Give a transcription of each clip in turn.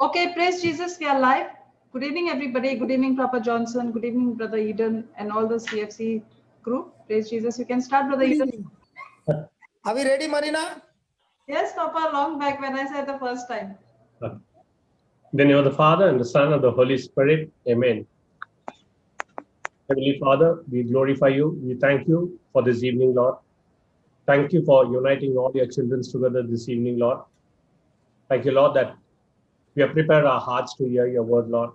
Okay, praise Jesus, we are live. Good evening, everybody. Good evening, Papa Johnson. Good evening, Brother Eden, and all the CFC crew. Praise Jesus. You can start, Brother Good Eden. evening. Are we ready, Marina? Yes, Papa, long back when I said the first time. In the name of the Father, and the Son, and the Holy Spirit. Amen. Heavenly Father, we glorify you. We thank you for this evening, Lord. Thank you for uniting all your children together this evening, Lord. Thank you, Lord, that we have prepared our hearts to hear your word, Lord.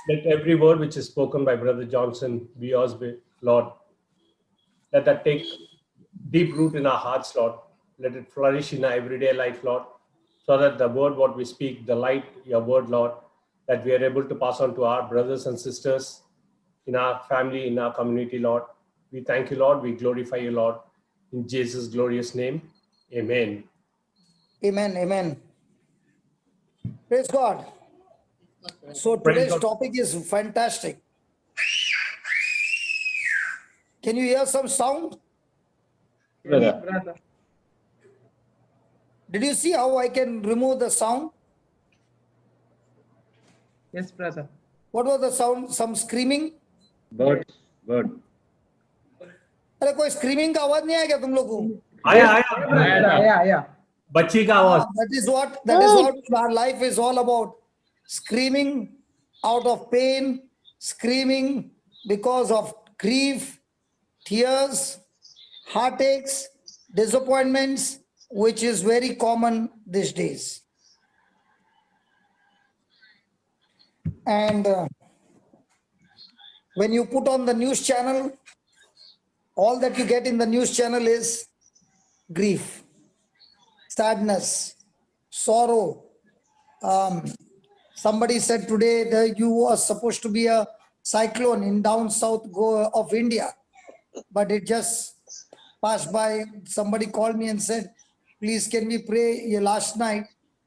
Let every word which is spoken by Brother Johnson be yours, Lord. Let that take deep root in our hearts, Lord. Let it flourish in our everyday life, Lord, so that the word what we speak, the light, your word, Lord, that we are able to pass on to our brothers and sisters in our family, in our community, Lord. We thank you, Lord. We glorify you, Lord. In Jesus' glorious name, amen. Amen. Amen. Praise God. So Praise today's God. topic is fantastic. Can you hear some sound? Yes, brother. Did you see how I can remove the sound? Yes, brother. What was the sound? Some screaming? Bird. अरे कोई screaming का आवाज नहीं आएगा तुम लोग को? आया बच्ची का आवाज. That is what our life is all about. Screaming out of pain, screaming because of grief, tears, heartaches, disappointments, which is very common these days. And when you put on the news channel, all that you get in the news channel is grief, sadness, sorrow. Somebody said today that you were supposed to be a cyclone in down south of India, but it just passed by. Somebody called me and said, please can we pray last night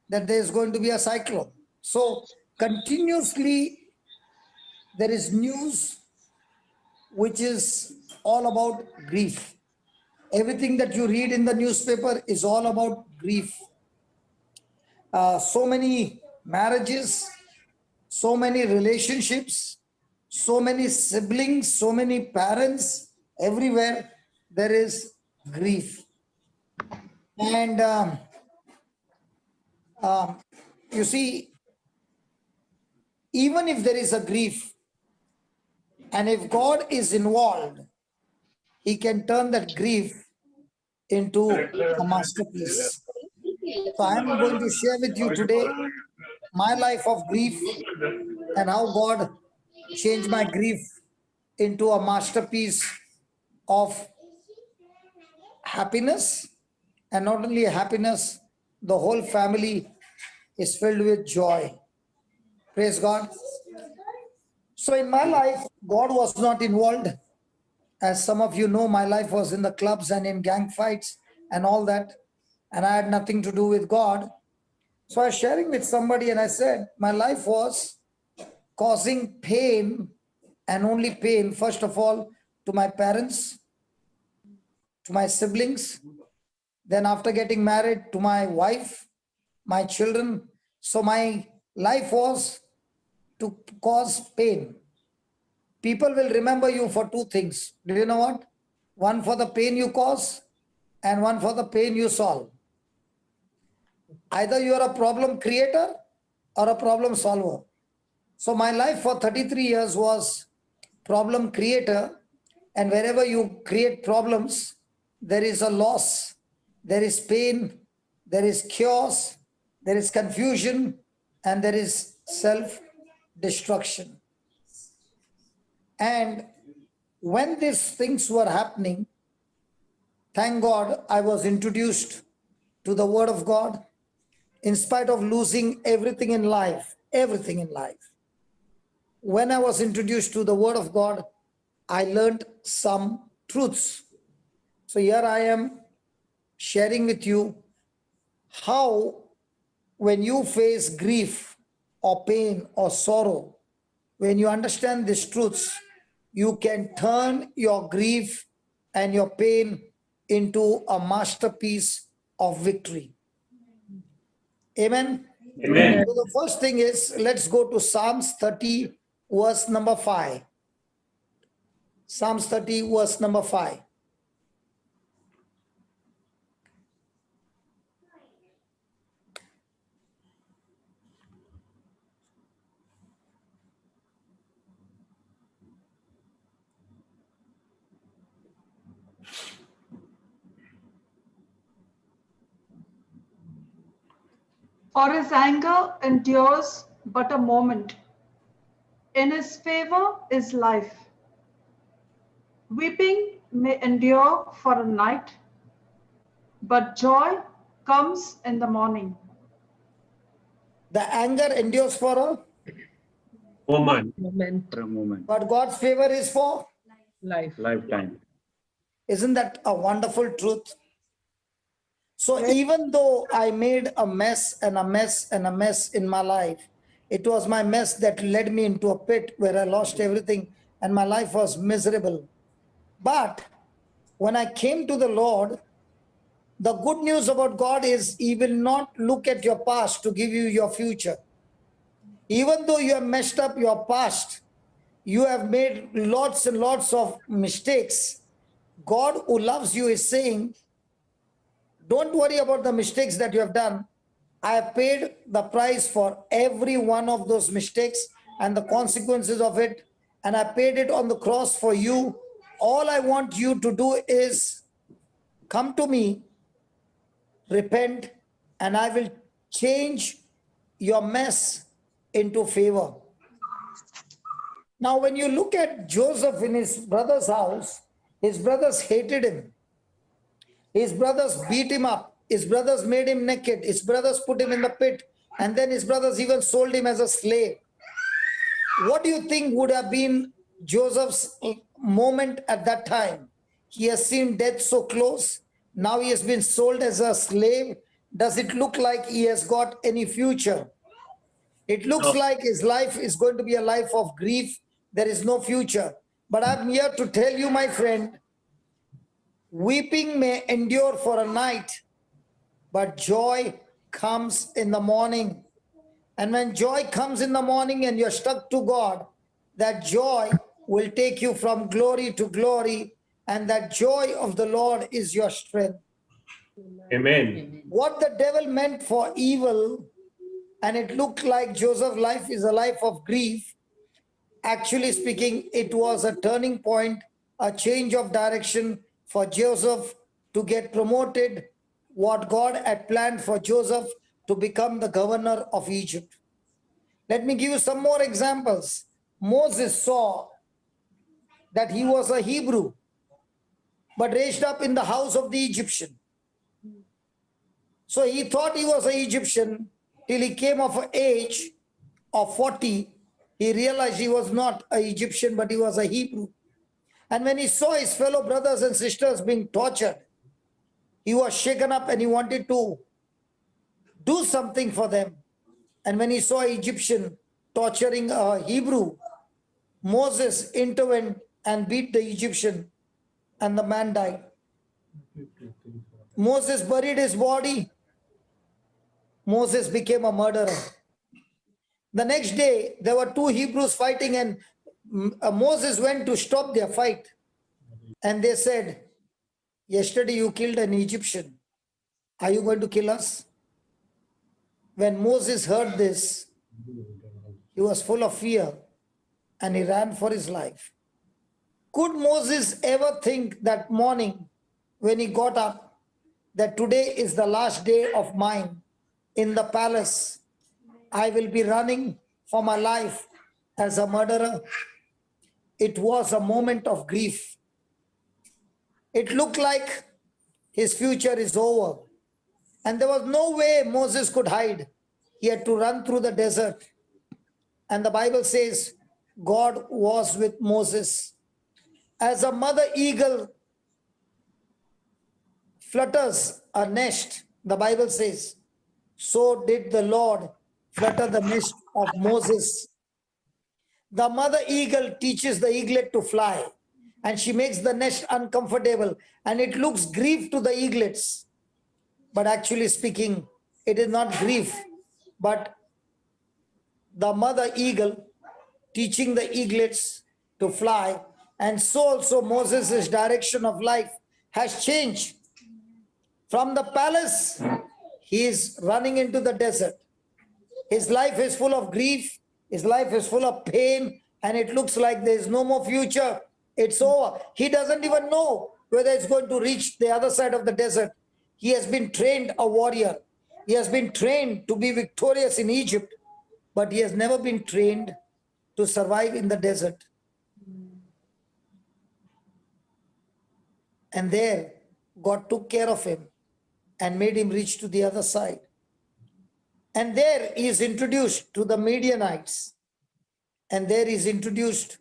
that there is going to be a cyclone. So continuously there is news which is all about grief. Everything that you read in the newspaper is all about grief. So many marriages, so many relationships, so many siblings, so many parents, everywhere there is grief. And you see, even if there is a grief, and if God is involved, he can turn that grief into a masterpiece. So I am going to share with you today my life of grief and how God changed my grief into a masterpiece of happiness. And not only happiness, the whole family is filled with joy. Praise God. So in my life, God was not involved. As some of you know, my life was in the clubs and in gang fights and all that. And I had nothing to do with God. So I was sharing with somebody and I said, my life was causing pain and only pain, first of all, to my parents, to my siblings, then after getting married, to my wife, my children. So my life was to cause pain. People will remember you for two things. Do you know what? One for the pain you cause and one for the pain you solve. Either you are a problem creator or a problem solver. So my life for 33 years was problem creator, and wherever you create problems, there is a loss, there is pain, there is chaos, there is confusion, and there is self-destruction. And when these things were happening, thank God I was introduced to the Word of God in spite of losing everything in life, everything in life. When I was introduced to the Word of God, I learned some truths. So here I am sharing with you how when you face grief or pain or sorrow, when you understand these truths, you can turn your grief and your pain into a masterpiece of victory. Amen. Amen. So the first thing is, let's go to Psalms 30, verse number 5. Psalms 30, verse number 5. For his anger endures but a moment. In his favor is life. Weeping may endure for a night, but joy comes in the morning. The anger endures for a, Woman. Moment, For a moment, but God's favor is for. life. lifetime. Isn't that a wonderful truth? So even though I made a mess and a mess and a mess in my life, it was my mess that led me into a pit where I lost everything and my life was miserable. But when I came to the Lord, the good news about God is He will not look at your past to give you your future. Even though you have messed up your past, you have made lots and lots of mistakes. God who loves you is saying, don't worry about the mistakes that you have done. I have paid the price for every one of those mistakes and the consequences of it. And I paid it on the cross for you. All I want you to do is come to me, repent, and I will change your mess into favor. Now, when you look at Joseph in his brother's house, his brothers hated him. His brothers beat him up. His brothers made him naked. His brothers put him in the pit. And then his brothers even sold him as a slave. What do you think would have been Joseph's moment at that time? He has seen death so close. Now he has been sold as a slave. Does it look like he has got any future? It looks No. like his life is going to be a life of grief. There is no future. But I'm here to tell you, my friend, weeping may endure for a night, but joy comes in the morning. And when joy comes in the morning and you're stuck to God, that joy will take you from glory to glory. And that joy of the Lord is your strength. Amen. What the devil meant for evil, and it looked like Joseph's life is a life of grief. Actually speaking, it was a turning point, a change of direction for Joseph to get promoted, what God had planned for Joseph to become the governor of Egypt. Let me give you some more examples. Moses saw that he was a Hebrew, but raised up in the house of the Egyptian. So he thought he was an Egyptian till he came of an age of 40. He realized he was not an Egyptian, but he was a Hebrew. And when he saw his fellow brothers and sisters being tortured, he was shaken up and he wanted to do something for them. And when he saw an Egyptian torturing a Hebrew, Moses intervened and beat the Egyptian, and the man died. Moses buried his body. Moses became a murderer. The next day, there were two Hebrews fighting, and Moses went to stop their fight. And they said, yesterday you killed an Egyptian. Are you going to kill us? When Moses heard this, he was full of fear and he ran for his life. Could Moses ever think that morning when he got up that today is the last day of mine in the palace? I will be running for my life as a murderer. It was a moment of grief. It looked like his future is over. And there was no way Moses could hide. He had to run through the desert. And the Bible says God was with Moses. As a mother eagle flutters a nest, the Bible says, so did the Lord flutter the nest of Moses. The mother eagle teaches the eaglet to fly, and she makes the nest uncomfortable, and it looks grief to the eaglets. But actually speaking, it is not grief. but the mother eagle teaching the eaglets to fly, and so also Moses' direction of life has changed. From the palace, he is running into the desert. His life is full of grief, his life is full of pain, and it looks like there is no more future. It's over. He doesn't even know whether it's going to reach the other side of the desert. He has been trained a warrior. He has been trained to be victorious in Egypt, but he has never been trained to survive in the desert. And there, God took care of him and made him reach to the other side. And there he is introduced to the Midianites. And there he is introduced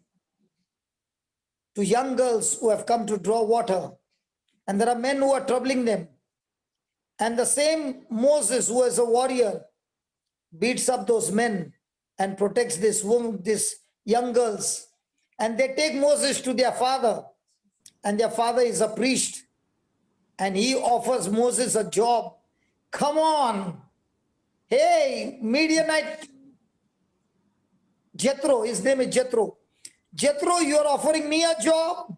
to young girls who have come to draw water. And there are men who are troubling them. And the same Moses, who is a warrior, beats up those men and protects this woman, these young girls. And they take Moses to their father. And their father is a priest. And he offers Moses a job. Come on. Hey, Midianite Jethro, his name is Jethro. Jethro, you are offering me a job?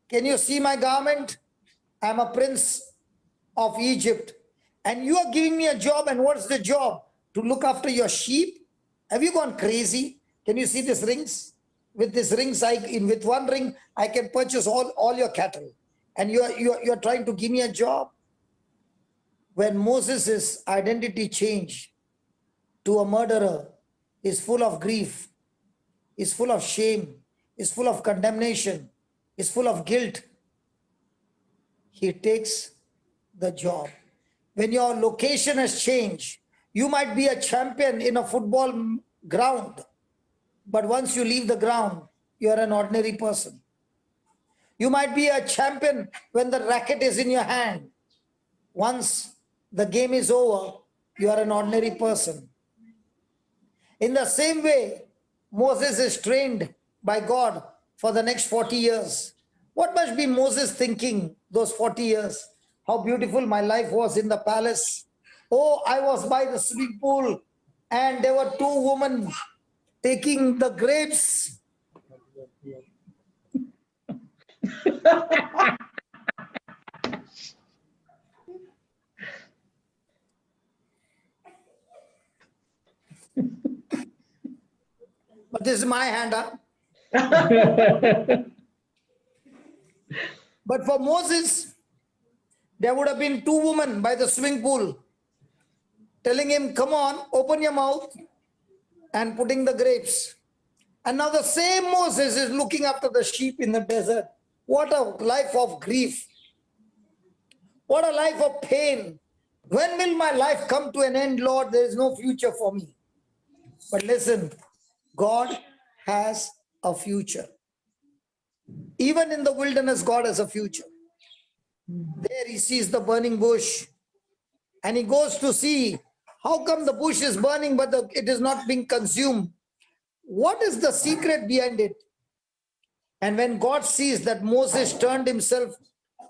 Can you see my garment? I'm a prince of Egypt. And you are giving me a job, and what's the job? To look after your sheep? Have you gone crazy? Can you see these rings? With these rings, with one ring, I can purchase all your cattle. And you're trying to give me a job? When Moses' identity changed to a murderer, is full of grief, is full of shame, is full of condemnation, is full of guilt, he takes the job. When your location has changed, you might be a champion in a football ground, but once you leave the ground, you are an ordinary person. You might be a champion when the racket is in your hand. Once the game is over, you are an ordinary person. In the same way, Moses is trained by God for the next 40 years. What must be Moses thinking those 40 years? How beautiful my life was in the palace. Oh, I was by the swimming pool and there were two women taking the grapes. But this is my hand up. But for Moses, there would have been two women by the swimming pool telling him, come on, open your mouth, and putting the grapes. And now the same Moses is looking after the sheep in the desert. What a life of grief. What a life of pain. When will my life come to an end, Lord? There is no future for me. But listen, God has a future. Even in the wilderness, God has a future. There he sees the burning bush and he goes to see how come the bush is burning but it is not being consumed. What is the secret behind it? And when God sees that Moses turned himself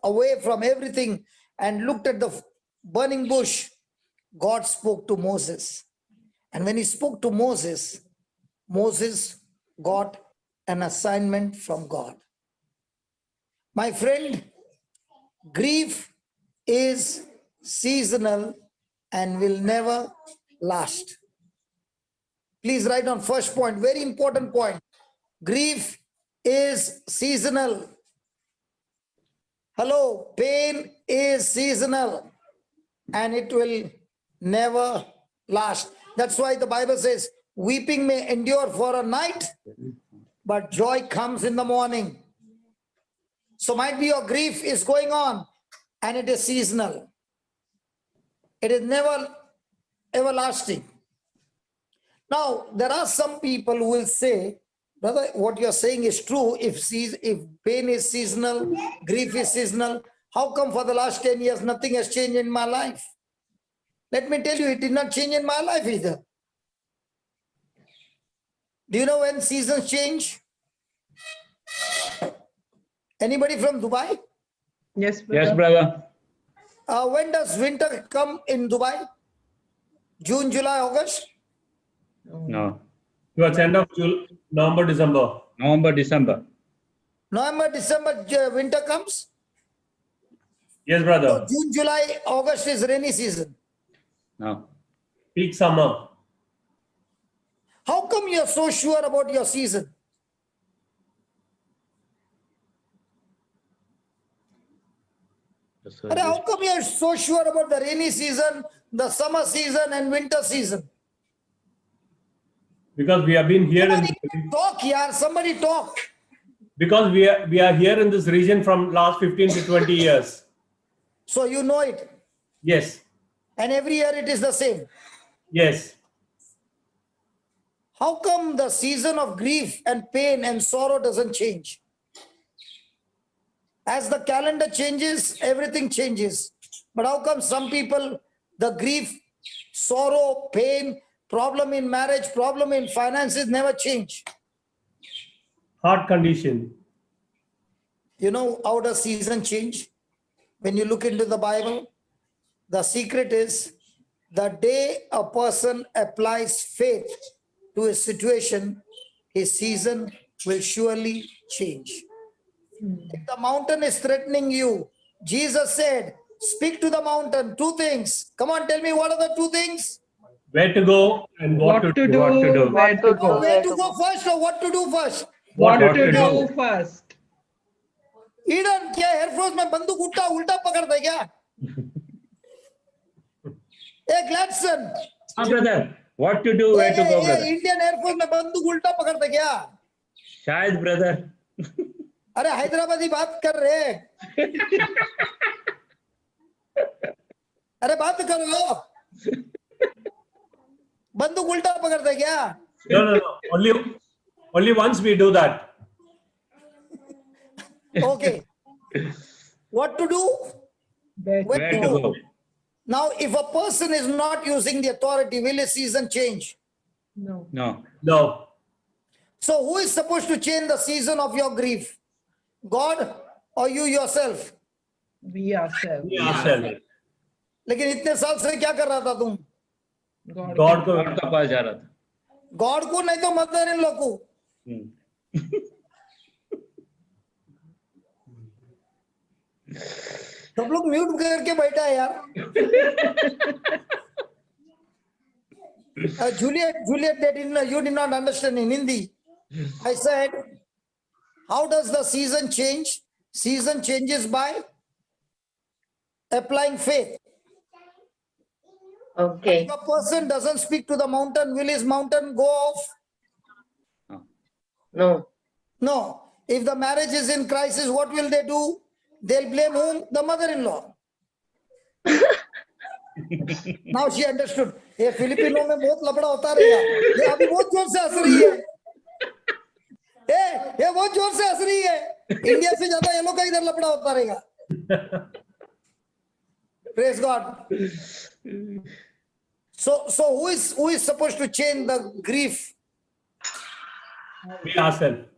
away from everything and looked at the burning bush, God spoke to Moses. And when he spoke to Moses, Moses got an assignment from God. My friend, grief is seasonal and will never last. Please write on first point, very important point. Grief is seasonal. Hello, pain is seasonal and it will never last. That's why the Bible says, weeping may endure for a night, but joy comes in the morning. So might be your grief is going on and it is seasonal. It is never everlasting. Now, there are some people who will say, brother, what you're saying is true. If pain is seasonal, grief is seasonal, how come for the last 10 years nothing has changed in my life? Let me tell you, it did not change in my life either. Do you know when seasons change? Anybody from Dubai? Yes, brother. Yes, brother. When does winter come in Dubai? June, July, August? No. Towards end of November, December. November, December. November, December, winter comes? Yes, So brother. June, July, August is rainy season. No. Peak summer. How come you're so sure about your season? But how come you're so sure about the rainy season, the summer season, and winter season? Because we have been here in Somebody talk, yaar. Somebody talk. because we are here in this region from last 15 to 20 years. So you know it. Yes. And every year it is the same. Yes. How come the season of grief and pain and sorrow doesn't change? As the calendar changes, everything changes. But how come some people, the grief, sorrow, pain, problem in marriage, problem in finances never change? Heart condition. You know how does season change? When you look into the Bible, the secret is the day a person applies faith to a situation, his season will surely change. If the mountain is threatening you, Jesus said, speak to the mountain, two things. Come on, tell me, what are the two things? Where to go and what to do. What to do. Where to Oh, go. where to go first or what to do first? What What to to do. do first. Eden क्या air force में बंदूक उल्टा उल्टा पकड़ता है क्या? ए Gladson, Brother, what to do, where to go, brother? Indian air force में बंदूक उल्टा पकड़ता है क्या? शायद, brother. अरे हैदराबादी बात कर रहे हैं। अरे बात करो। बंदूक उल्टा पकड़ता है क्या? No. Only once we do that. Okay. What to do? Where Where to go? Now, if a person is not using the authority, will his season change? No. No. No. So, who is supposed to change the season of your grief? God or you yourself? We ourselves. We ourselves. लेकिन इतने साल से क्या कर रहा था तुम? God. God को God का पास जा रहा था. गॉड को नहीं तो मदर इन लॉ को. सब लोग म्यूट करके बैठा है यार. Juliet, you did not understand in Hindi. I said, how does the season change? Season changes by applying faith. Okay. If a person doesn't speak to the mountain, will his mountain go off? No. No. If the marriage is in crisis, what will they do? They'll blame whom? The mother-in-law. Now she understood. ये Filipino में बहुत लफड़ा होता रहेगा. ये अभी बहुत जोर से हंस रही है. ये बहुत जोर से हंस रही है. इंडिया से ज्यादा ये लोग का इधर लफड़ा होता रहेगा. Praise God. So who is supposed to change the grief? We ourselves.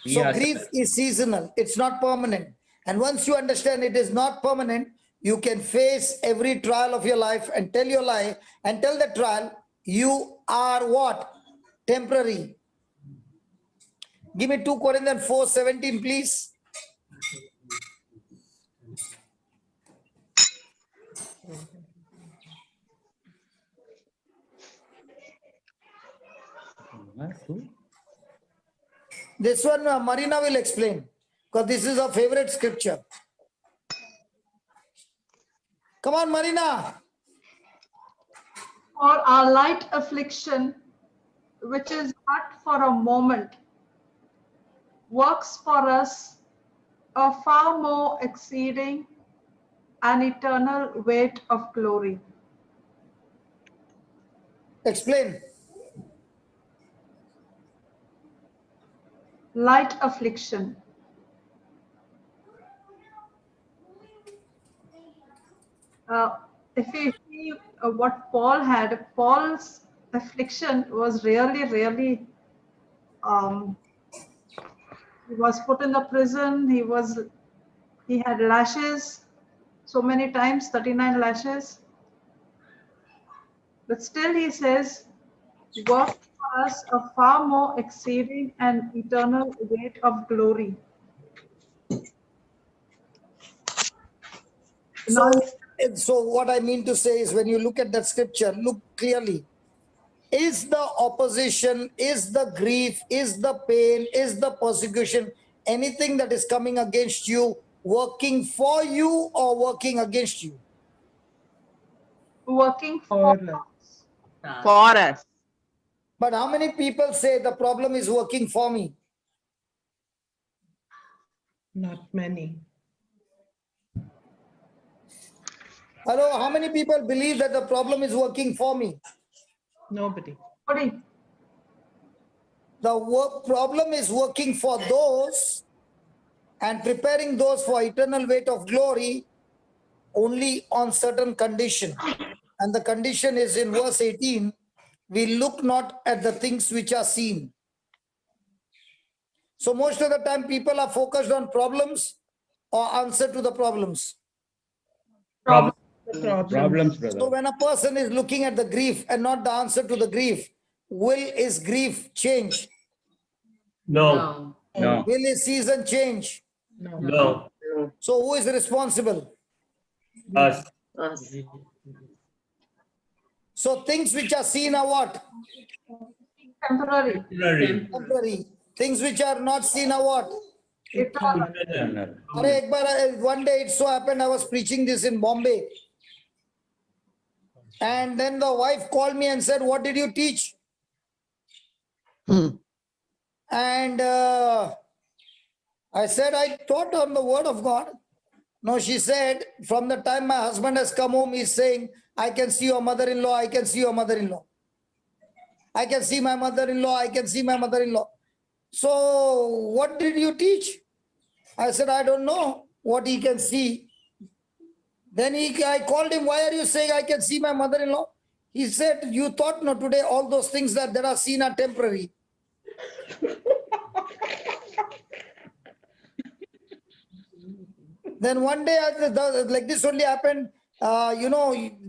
So grief is seasonal. It's not permanent. And once you understand it is not permanent, you can face every trial of your life and tell your lie and tell the trial, you are what? Temporary. Give me 2 Corinthians 4:17, please. This one Marina will explain because this is her favorite scripture. Come on, Marina. For our light affliction, which is but for a moment, works for us a far more exceeding and eternal weight of glory. Explain. Light affliction. If you see what Paul had, Paul's affliction was really, he was put in the prison. He had lashes so many times, 39 lashes. But still he says, work for us a far more exceeding and eternal weight of glory. Now, So what I mean to say is when you look at that scripture, look clearly. Is the opposition, is the grief, is the pain, is the persecution, anything that is coming against you, working for you or working against you? working for For us. But how many people say the problem is working for me? Not many. Hello, how many people believe that the problem is working for me? Nobody. body. The problem is working for those and preparing those for eternal weight of glory only on certain condition. And the condition is in verse 18, we look not at the things which are seen. So most of the time people are focused on problems or answer to the problems. Problem. The problem. Problems, So brother. when a person is looking at the grief and not the answer to the grief, will his grief change? No. No. Will his season change? No. No. So who is responsible? Us. Us. So things which are seen are what? Temporary. Temporary. Temporary. Things which are not seen are what? Eternal. Eternal. Arey, ek baar, one day it so happened I was preaching this in Bombay. And then the wife called me and said, what did you teach? And I said, I taught on the word of God. No, she said, from the time my husband has come home, he's saying, I can see your mother-in-law, I can see your mother-in-law. I can see my mother-in-law, I can see my mother-in-law. So what did you teach? I said, I don't know what he can see. Then I called him, why are you saying I can see my mother-in-law? He said, you thought no, today all those things that are seen are temporary. Then one day, like this only happened,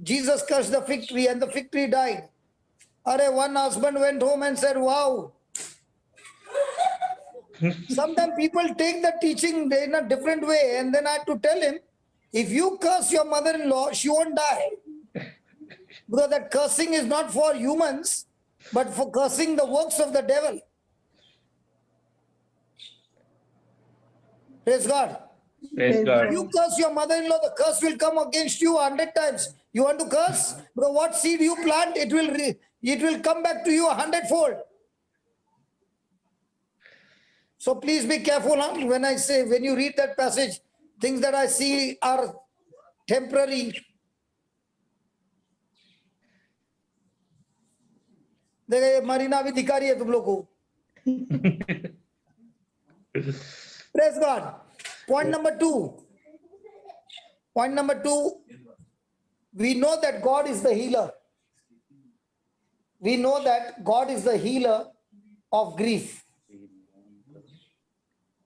Jesus cursed the fig tree and the fig tree died. One husband went home and said, wow. Sometimes people take the teaching in a different way, and then I had to tell him, if you curse your mother-in-law, she won't die. Because that cursing is not for humans, but for cursing the works of the devil. Praise God. Praise God. You curse your mother-in-law, the curse will come against you 100 times. You want to curse? Because what seed you plant, it will come back to you 100-fold. So please be careful, huh? When I say, when you read that passage, things that I see are temporary. देखिए मरीना भी दिखा रही है तुम लोग को. Praise God. Point number 2. Point number 2. We know that God is the healer. We know that God is the healer of grief.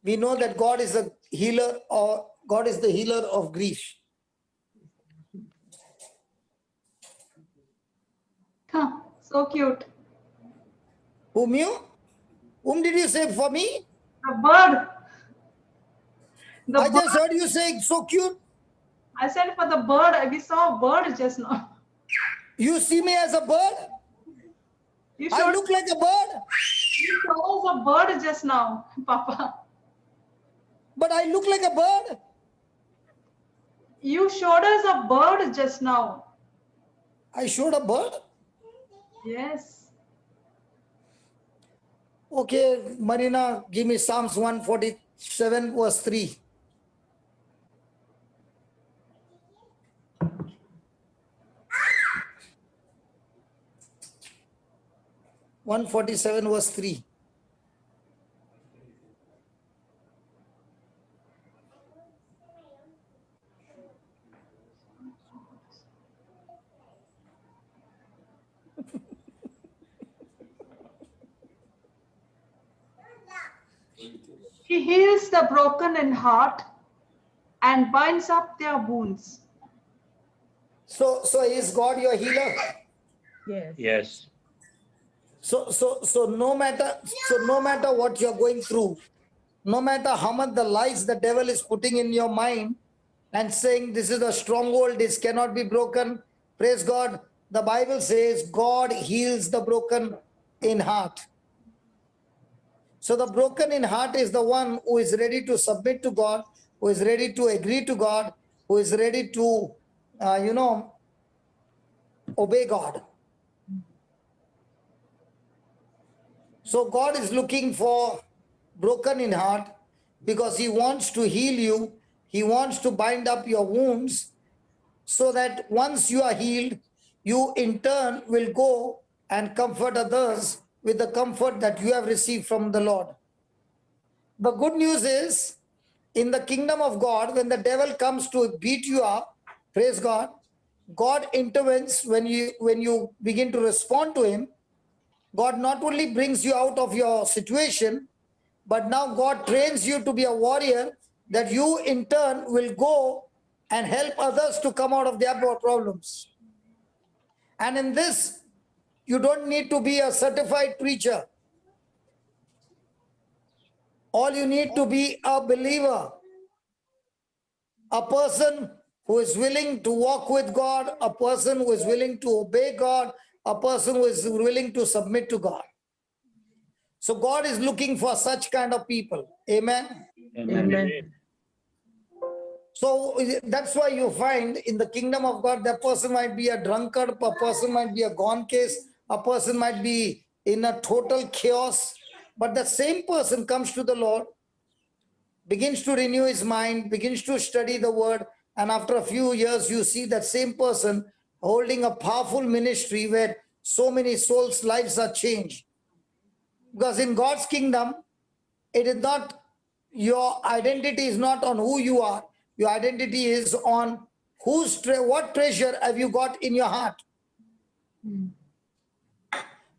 We know that God is a healer, or God is the healer of grief. Huh, so cute. Whom did you say for me? The bird. The I bird. just heard you say so cute. I said for the bird. We saw a bird just now. You see me as a bird? You I showed, look like a bird, you showed us a bird just now, Papa. but I look like a bird. You showed us a bird just now. I showed a bird. Yes. Okay, Marina, give me Psalms 147 verse 3. (147) verse 3. He heals the broken in heart and binds up their wounds. So is God your healer? Yes. Yes. So no matter what you're going through, no matter how much the lies the devil is putting in your mind and saying this is a stronghold, this cannot be broken. Praise God. The Bible says God heals the broken in heart. So the broken in heart is the one who is ready to submit to God, who is ready to agree to God, who is ready to, obey God. So God is looking for broken in heart because he wants to heal you. He wants to bind up your wounds so that once you are healed, you in turn will go and comfort others with the comfort that you have received from the Lord. The good news is, in the kingdom of God, when the devil comes to beat you up, praise God, God intervenes when you begin to respond to him. God not only brings you out of your situation, but now God trains you to be a warrior that you in turn will go and help others to come out of their problems. And in this, you don't need to be a certified preacher. All you need to be a believer, a person who is willing to walk with God, a person who is willing to obey God, a person who is willing to submit to God. So God is looking for such kind of people. Amen. Amen. So that's why you find in the kingdom of God, that person might be a drunkard, a person might be a gone case, a person might be in a total chaos, but the same person comes to the Lord, begins to renew his mind, begins to study the word, and after a few years, you see that same person holding a powerful ministry where so many souls' lives are changed. Because in God's kingdom, it is not, your identity is not on who you are. Your identity is on what treasure have you got in your heart.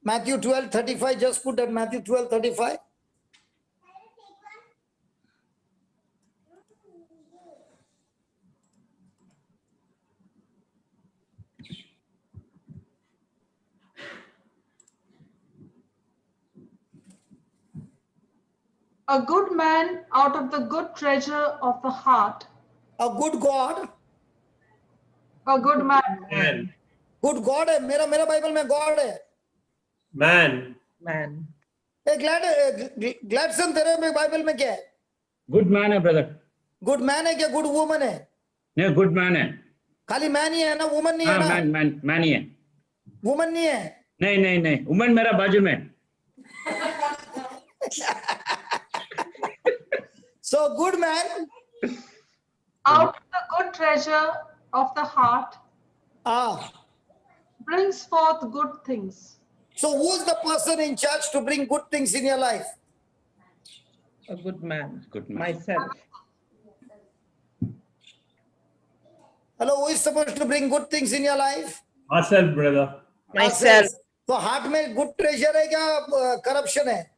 Matthew 12:35, just put that Matthew 12:35. A good man out of the good treasure of the heart. A good God, A good man. Man, good God है, मेरा Bible में God है. man, Man. Gladson तेरे में Bible में क्या है? Good man है brother. गुड मैन है क्या गुड वुमन है? नहीं good man है. खाली मैन ही है ना, वुमन नहीं है हाँ ना? man ही है. वुमन नहीं है. नहीं. Woman मेरा बाजू में. So good man, Out of the good treasure of the heart brings forth good things. so who is the person in charge to bring good things in your life? A good man. Good man. Myself. Hello, who is supposed to bring good things in your life? ourselves, brother. Myself. तो heart में good treasure है क्या corruption है?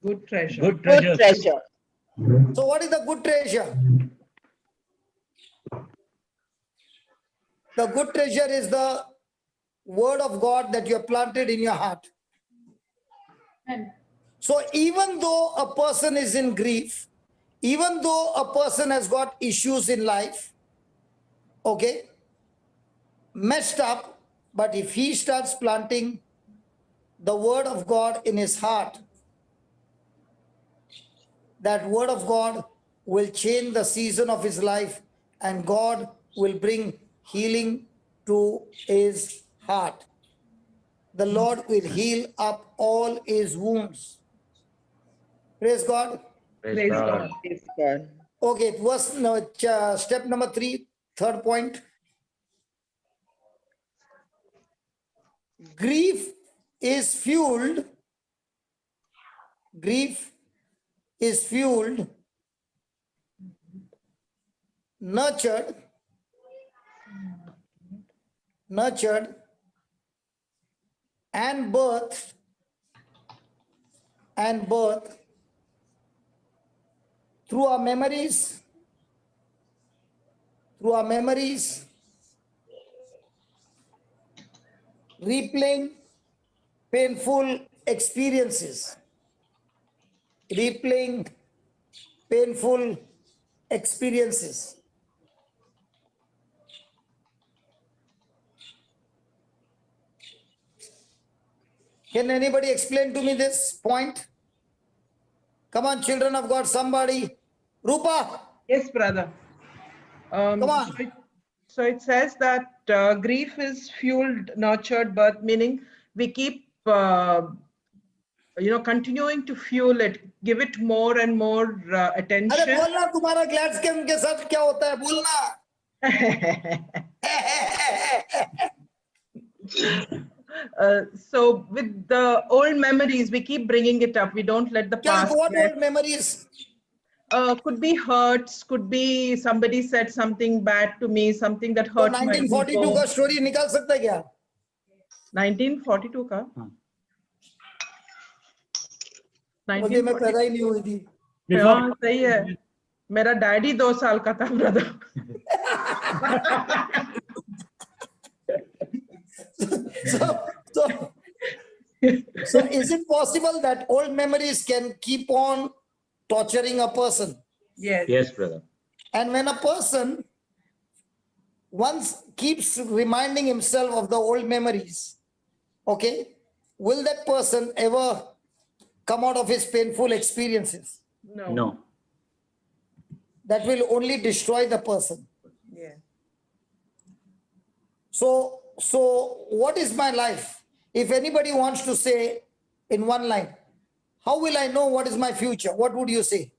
Good treasure. Good Good treasure. treasure. So what is the good treasure? The good treasure is the word of God that you have planted in your heart. And So even though a person is in grief, even though a person has got issues in life, okay, messed up, but if he starts planting the word of God in his heart, that word of God will change the season of his life and God will bring healing to his heart. The Lord will heal up all his wounds. Praise God. Praise God. Praise God. Okay, step number 3, third point. Grief is fueled, nurtured and birthed through our memories, replaying painful experiences. Replaying painful experiences. Can anybody explain to me this point? Come on, children of God, somebody. Rupa, Yes, brother. come on. So it says that grief is fueled, nurtured birth, meaning we keep, continuing to fuel it, give it more and more अरे attention. बोलना तुम्हारा glad skin के साथ क्या होता है बोलना. So with the old memories, we keep bringing it up. We don't let the क्या past. what rest. old memories? Could be hurts, could be somebody said something bad to me, something that तो hurt my 1942 ego. का story निकाल सकता है क्या? 1942 का? मुझे मैं पैदा ही नहीं हुई थी. हाँ, सही है. मेरा डैडी 2 साल का था, brother. So is it possible that old memories can keep on torturing a person? Yes. Yes, brother. And when a person once keeps reminding himself of the old memories, okay, will that person ever come out of his painful experiences? No. No. That will only destroy the person. Yeah. So what is my life? If anybody wants to say in one line, how will I know what is my future? What would you say?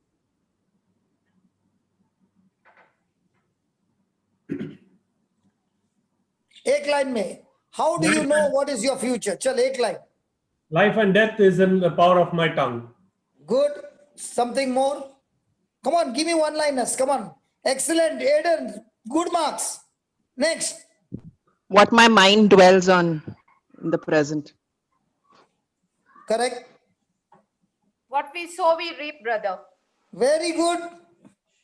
एक line में, how do you know what is your future? चल एक line. Life and death is in the power of my tongue. Good. Something more? Come on, give me one-liners. Come on. Excellent, Aiden. Good marks. Next. What my mind dwells on in the present. Correct. What we sow, we reap, brother. Very good.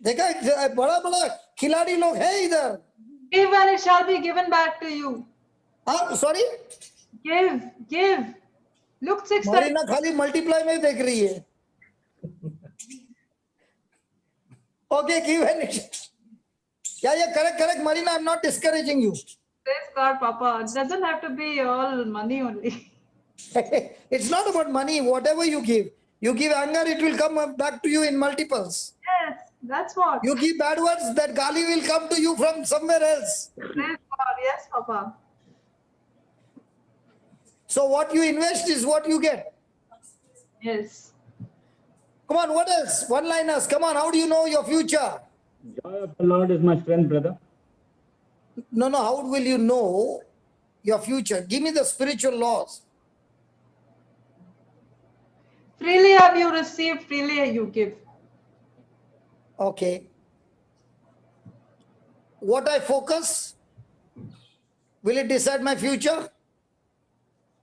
देखा बड़ा बड़ा खिलाड़ी लोग हैं इधर. Give and it shall be given back to you. हाँ, sorry. Give. Luke 6. Marina खाली multiply में देख रही है. Okay, give and it. Yeah, correct, Marina. I'm not discouraging you. Praise God, Papa. It doesn't have to be all money only. It's not about money. Whatever you give anger, it will come back to you in multiples. Yes, that's what. You give bad words, that gali will come to you from somewhere else. Praise God. Yes, Papa. So what you invest is what you get. Yes. Come on, what else? One-liners. Come on, how do you know your future? Joy of the Lord is my strength, brother. No, how will you know your future? Give me the spiritual laws. Freely have you received, freely you give. Okay. What I focus, will it decide my future?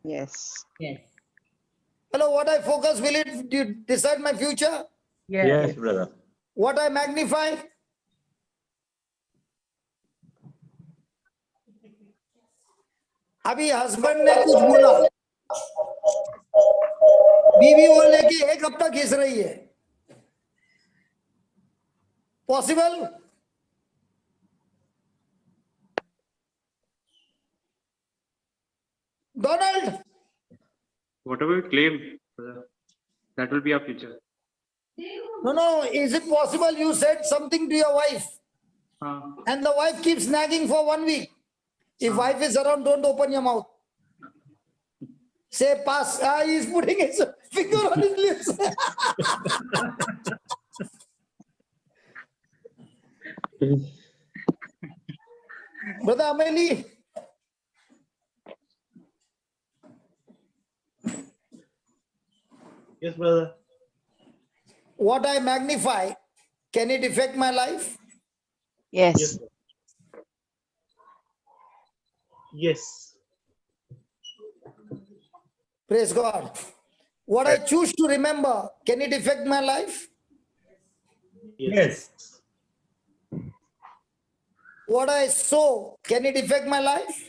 Yes. Hello, what I focus, will it decide my future? Yes. Yes, brother. What I magnify? अभी husband ने कुछ बोला, बीवी वो लेके 1 हफ्ता खींच रही है. Possible? Donald. Whatever you claim, brother, that will be our future. No, is it possible you said something to your wife and the wife keeps nagging for 1 week? If wife is around, don't open your mouth. Say pass. He's putting his finger on his lips. Brother Ameli. Yes, brother. What I magnify, can it affect my life? Yes. Yes. Praise God. What I choose to remember, can it affect my life? Yes. What I sow, can it affect my life?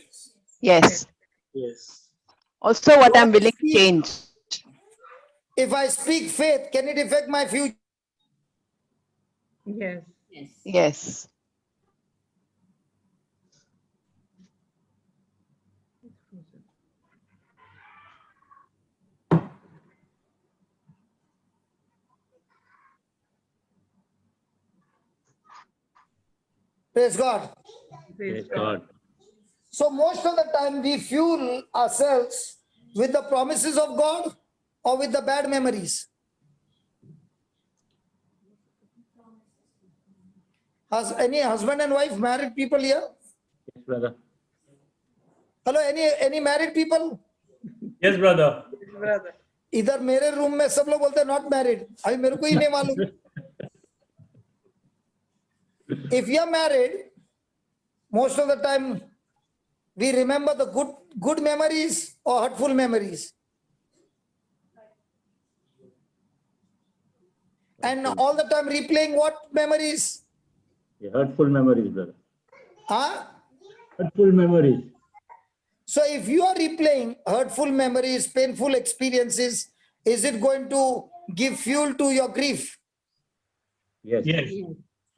Yes. Yes. Also, what So I'm willing to if- change. If I speak faith, can it affect my future? Yes. Yes. Praise God. Praise Praise God. God. So most of the time we fuel ourselves with the promises of God or with the bad memories. Has any husband and wife married people here? Yes, brother. Hello, any married people? Yes, brother. Brother. इधर मेरे room में सब लोग बोलते हैं not married अभी मेरे को ही नहीं मालूम if you are married most of the time we remember the good memories or hurtful memories and all the time replaying what memories Yeah, hurtful memories, brother. huh? Hurtful memories. So if you are replaying hurtful memories painful experiences is it going to give fuel to your grief? Yes. Yes.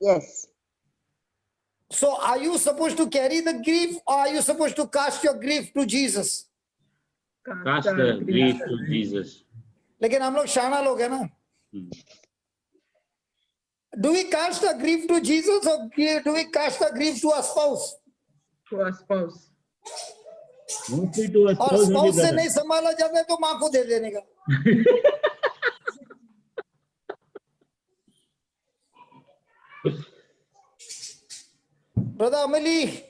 Yes. So are you supposed to carry the grief or are you supposed to cast your grief to Jesus? Cast the grief to Jesus. लेकिन हम लोग शाना लोग हैं ना Hmm. Do we cast the grief to Jesus or do we cast the grief to our spouse? To our spouse. Mostly to a और spouse only, spouse से brother. नहीं संभाला जाता है तो माँ को दे देने का Brother Amali,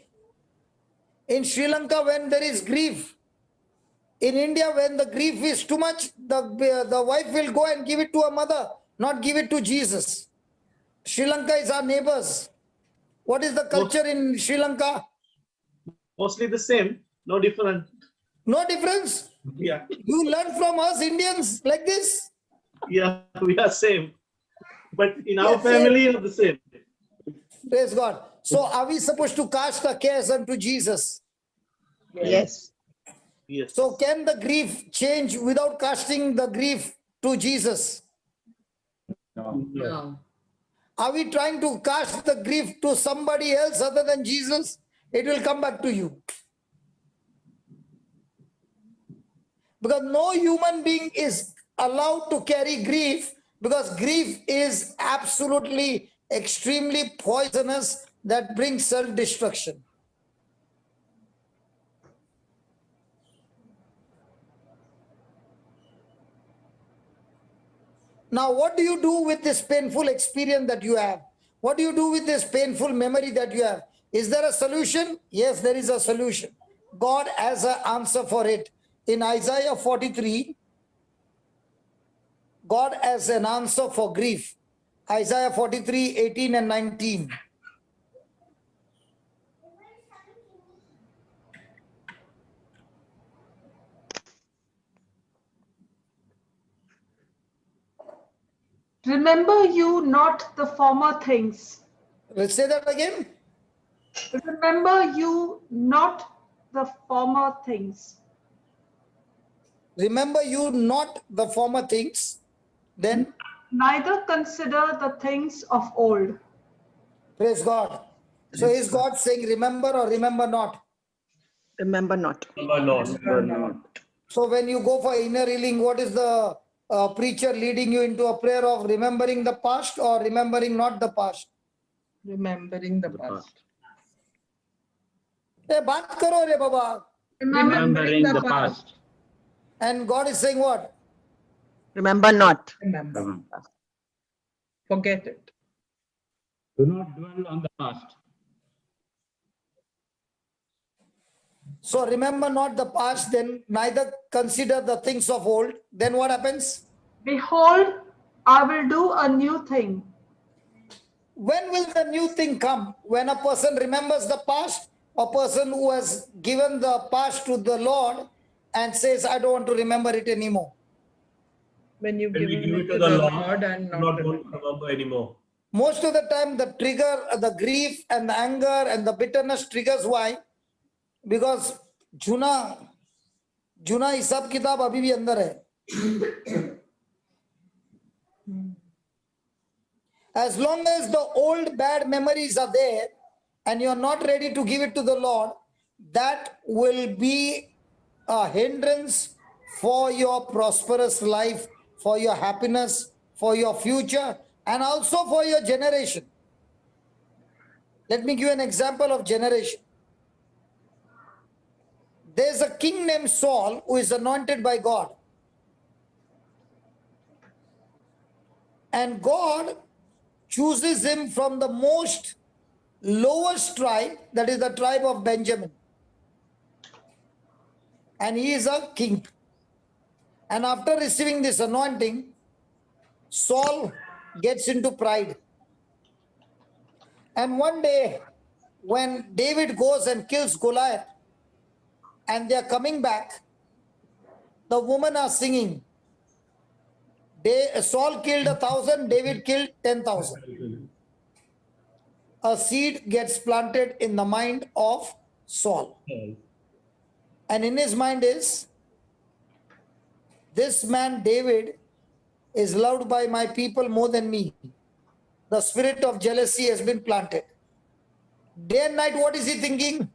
in Sri Lanka when there is grief, in India when the grief is too much, the wife will go and give it to her mother, not give it to Jesus. Sri Lanka is our neighbors. What is the culture in Sri Lanka? Mostly the same, no different. No difference. Yeah, You learn from us Indians like this. yeah, we are same. But in our Yes, same. family, are the same. Praise God. So are we supposed to cast our cares unto Jesus? Yes. Yes. So can the grief change without casting the grief to Jesus? No. No. Are we trying to cast the grief to somebody else other than Jesus? It will come back to you. Because no human being is allowed to carry grief because grief is absolutely extremely poisonous that brings self-destruction. Now, what do you do with this painful experience that you have? What do you do with this painful memory that you have? Is there a solution? Yes, there is a solution. God has an answer for it. In Isaiah 43, God has an answer for grief. Isaiah 43, 18 and 19. Remember you not the former things. Let's say that again. Remember you not the former things. Remember you not the former things. Then, Neither consider the things of old. praise God. So is God saying remember or remember not? Remember not. Remember not. So when you go for inner healing, what is the preacher leading you into a prayer of remembering the past or remembering not the past? Remembering the The past. past. Hey, baat karo re baba. Remembering the past. And God is saying what? Remember not. Remember. Forget it. Do not dwell on the past. So remember not the past, then neither consider the things of old. Then what happens? Behold, I will do a new thing. When will the new thing come? When a person remembers the past, a person who has given the past to the Lord and says, I don't want to remember it anymore. When you When give we give it to the Lord and not not going remember. to remember anymore. Most of the time, the trigger, the grief and the anger and the bitterness triggers why? Because Juna, जुना हिसाब किताब अभी भी अंदर है. As long as the old bad memories are there and you're not ready to give it to the Lord, that will be a hindrance for your prosperous life, for your happiness, for your future, and also for your generation. Let me give you an example of generation. There's a king named Saul who is anointed by God. And God chooses him from the most lowest tribe, that is the tribe of Benjamin. And he is a king. And after receiving this anointing, Saul gets into pride. And one day, when David goes and kills Goliath, and they are coming back, the women are singing. Saul killed 1,000, David killed 10,000. A seed gets planted in the mind of Saul. And in his mind is, this man David is loved by my people more than me. The spirit of jealousy has been planted. Day and night, what is he thinking?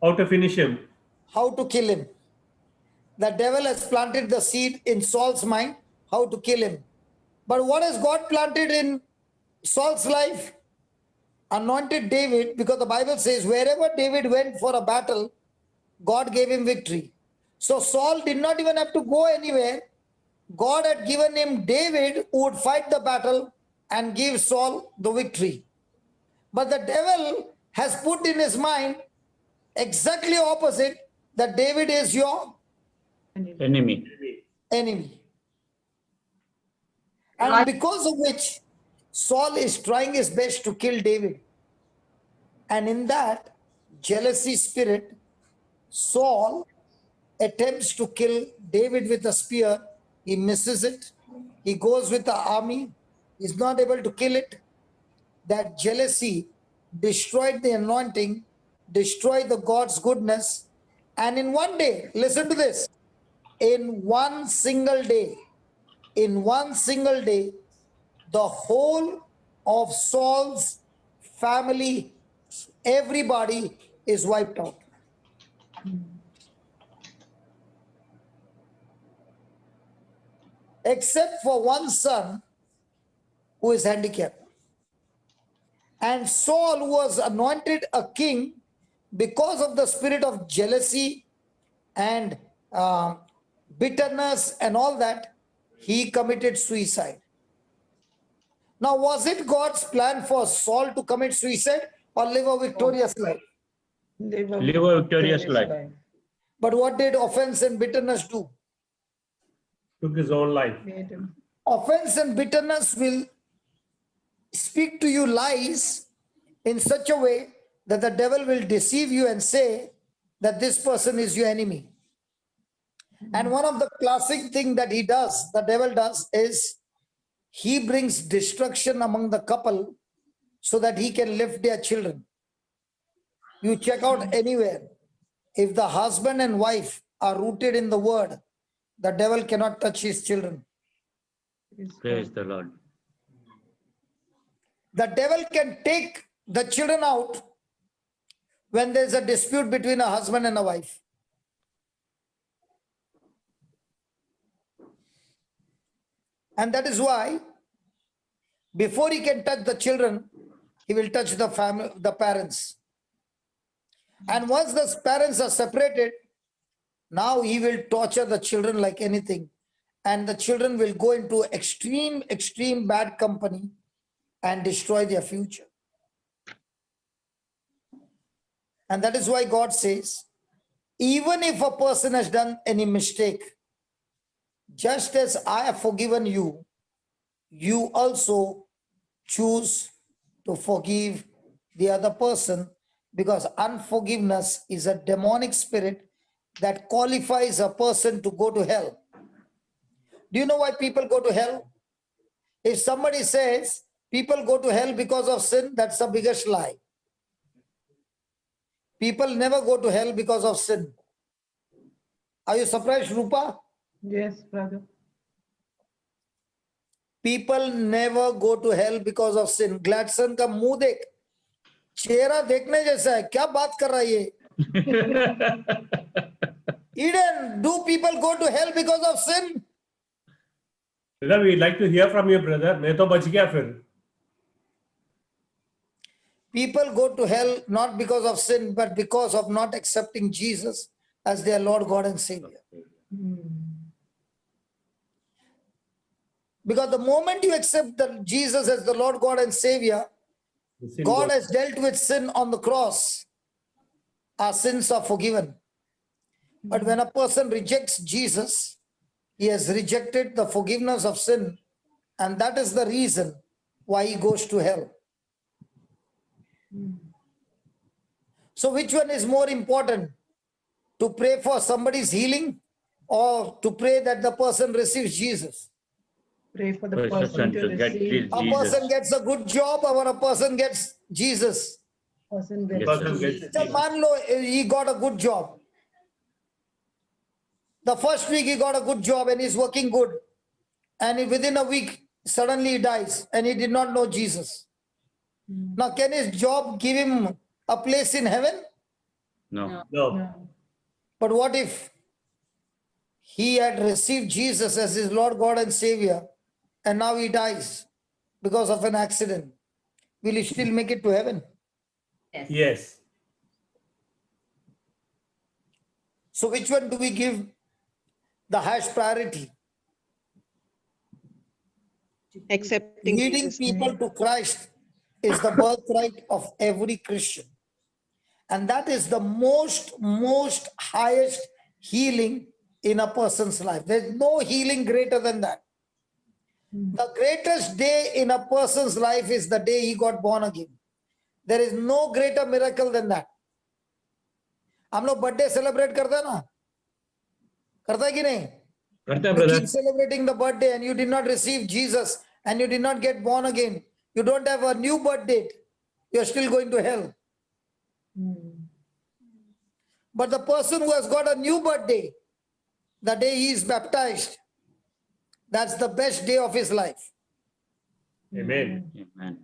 How to finish him? How to kill him. The devil has planted the seed in Saul's mind, how to kill him. But what has God planted in Saul's life? Anointed David, because the Bible says wherever David went for a battle, God gave him victory. So Saul did not even have to go anywhere. God had given him David who would fight the battle and give Saul the victory. But the devil has put in his mind exactly opposite, that David is your Enemy. enemy. And Right. because of which Saul is trying his best to kill David. And in that jealousy spirit, Saul attempts to kill David with a spear. He misses it. He goes with the army. He's not able to kill it. That jealousy destroyed the anointing, destroyed the God's goodness. And in one day, listen to this, in one single day, the whole of Saul's family, everybody is wiped out. Except for one son who is handicapped. And Saul was anointed a king because of the spirit of jealousy and bitterness and all that. He committed suicide. Now, was it God's plan for Saul to commit suicide or live a victorious life? Live a victorious life. But what did offense and bitterness do? Took his own life. Made him. Offense and bitterness will speak to you lies in such a way that the devil will deceive you and say that this person is your enemy. And one of the classic thing that he does, the devil does, is he brings destruction among the couple so that he can lift their children. You check out anywhere, if the husband and wife are rooted in the word, the devil cannot touch his children. Praise the Lord. The devil can take the children out when there's a dispute between a husband and a wife. And that is why before he can touch the children, he will touch the family, the parents. And once the parents are separated, now he will torture the children like anything. And the children will go into extreme bad company and destroy their future. And that is why God says, even if a person has done any mistake, just as I have forgiven you, you also choose to forgive the other person, because unforgiveness is a demonic spirit that qualifies a person to go to hell. Do you know why people go to hell? If somebody says people go to hell because of sin, that's the biggest lie. People never go to hell because of sin. Are you surprised, Rupa? Yes, brother. People never go to hell because of sin. Gladson का मुंह देख, चेहरा देखने जैसा है, क्या बात कर रहा है ये? Eden, do people go to hell because of sin? Brother, we'd like to hear from you, brother. मैं तो बच गया फिर. People go to hell not because of sin, but because of not accepting Jesus as their Lord, God, and Savior. Because the moment you accept Jesus as the Lord, God, and Savior, The sin God goes- has dealt with sin on the cross. Our sins are forgiven. But when a person rejects Jesus, he has rejected the forgiveness of sin. And that is the reason why he goes to hell. So which one is more important? To pray for somebody's healing or to pray that the person receives Jesus? Pray for the Person person to to get receive. A Jesus. person gets a good job or a person gets Jesus? Person Yes, gets Person sir. gets So मान लो he got a good job. The first week he got a good job and he's working good. And within a week, suddenly he dies and he did not know Jesus. Now, can his job give him a place in heaven? No. No. No. But what if he had received Jesus as his Lord, God, and Savior, and now he dies because of an accident? Will he still make it to heaven? Yes. So, which one do we give the highest priority? Accepting Leading Jesus. people to Christ is the birthright of every Christian. And that is the most highest healing in a person's life. There's no healing greater than that. The greatest day in a person's life is the day he got born again. There is no greater miracle than that. हम लोग birthday celebrate करते हैं ना, करता है कि नहीं? करता है You brother. keep celebrating the birthday and you did not receive Jesus and you did not get born again. You don't have a new birth date. You're still going to hell. But the person who has got a new birthday, the day he is baptized, that's the best day of his life. Amen. Amen.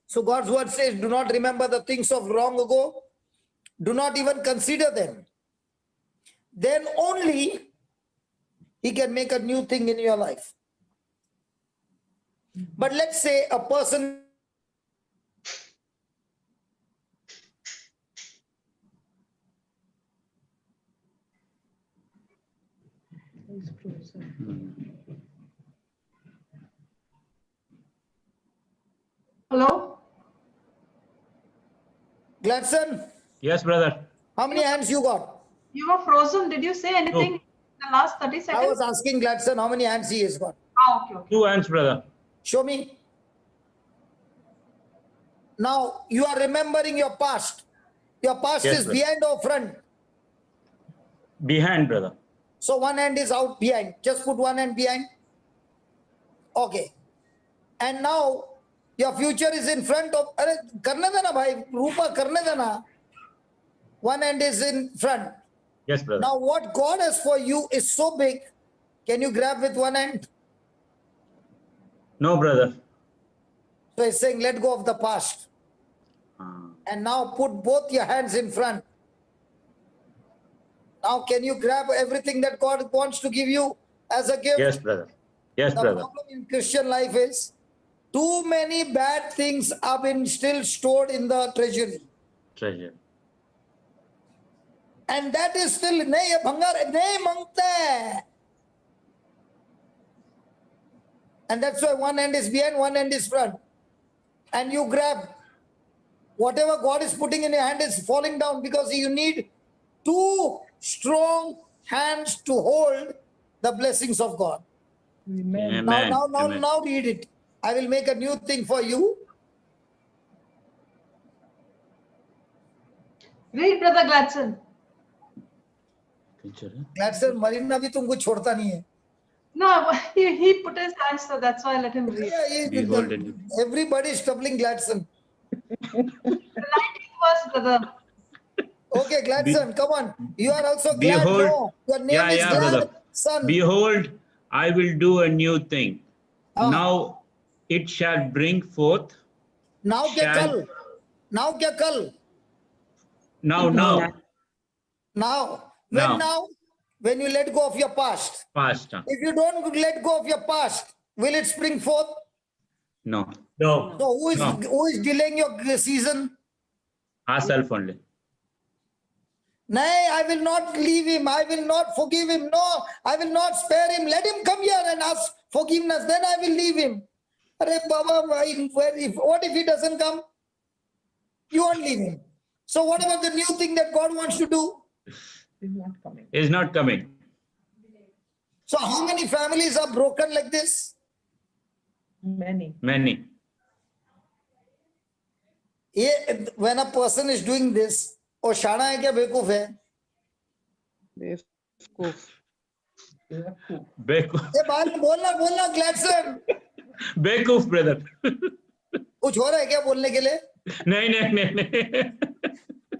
So God's word says, do not remember the things of long ago. Do not even consider them. Then only he can make a new thing in your life. But let's say a person It's true, sir. Hello? Gladson, Yes, brother. how many hands you got? You were frozen. Did you say anything in the last 30 I seconds? was asking Gladson how many hands he has got. Okay, okay. 2 hands, brother. Show me. Now you are remembering your past. Your past Yes, is sir. behind or front. Behind, brother. So one hand is out behind. Just put one hand behind. Okay. And now your future is in front of. अरे करने देना भाई, रूपा करने देना. One hand is in front. Yes, brother. Now what God has for you is so big. Can you grab with one hand? No, brother. So he's saying, let go of the past. And now put both your hands in front. Now can you grab everything that God wants to give you as a gift? Yes, brother. Yes, The brother. problem in Christian life is too many bad things have been still stored in the treasury. Treasure. And that is still, नहीं ये भंगार है, नहीं मांगता है. And that's why one hand is behind, one hand is front. And you grab whatever God is putting in your hand is falling down because you need two strong hands to hold the blessings of God. Amen. Amen. Now Amen. read it. I will make a new thing for you. Read, Brother Gladson. Picture, huh? Gladson, Marina भी तुमको छोड़ता नहीं है. No, he put his hands, so that's why I let him read. Yeah, Behold and everybody is troubling Gladson. The lighting first, brother. Okay, Gladson, come on. You are also glad. Behold. No, your name Yeah, is yeah, Glad, brother. son. Behold, I will do a new thing. Ah. Now it shall bring forth. Now kya Shall- kal? Now kya kal? Now. Now. Now. When now? When you let go of your past. Past. If you don't let go of your past, will it spring forth? No. No. So No. who is delaying your season? Ourself only. Nay, I will not leave him. I will not forgive him. No, I will not spare him. Let him come here and ask forgiveness. Then I will leave him. Arey Baba, what if he doesn't come? You won't leave him. So what about the new thing that God wants to do? Is not coming. Is not coming. So how many families are broken like this? Many. Many. When a person is doing this, oh शाना है क्या बेवकूफ है? बेवकूफ. Bekoof. ये बात बोलना Gladson. Bekoof, brother. कुछ हो रहा है क्या बोलने के लिए? नहीं.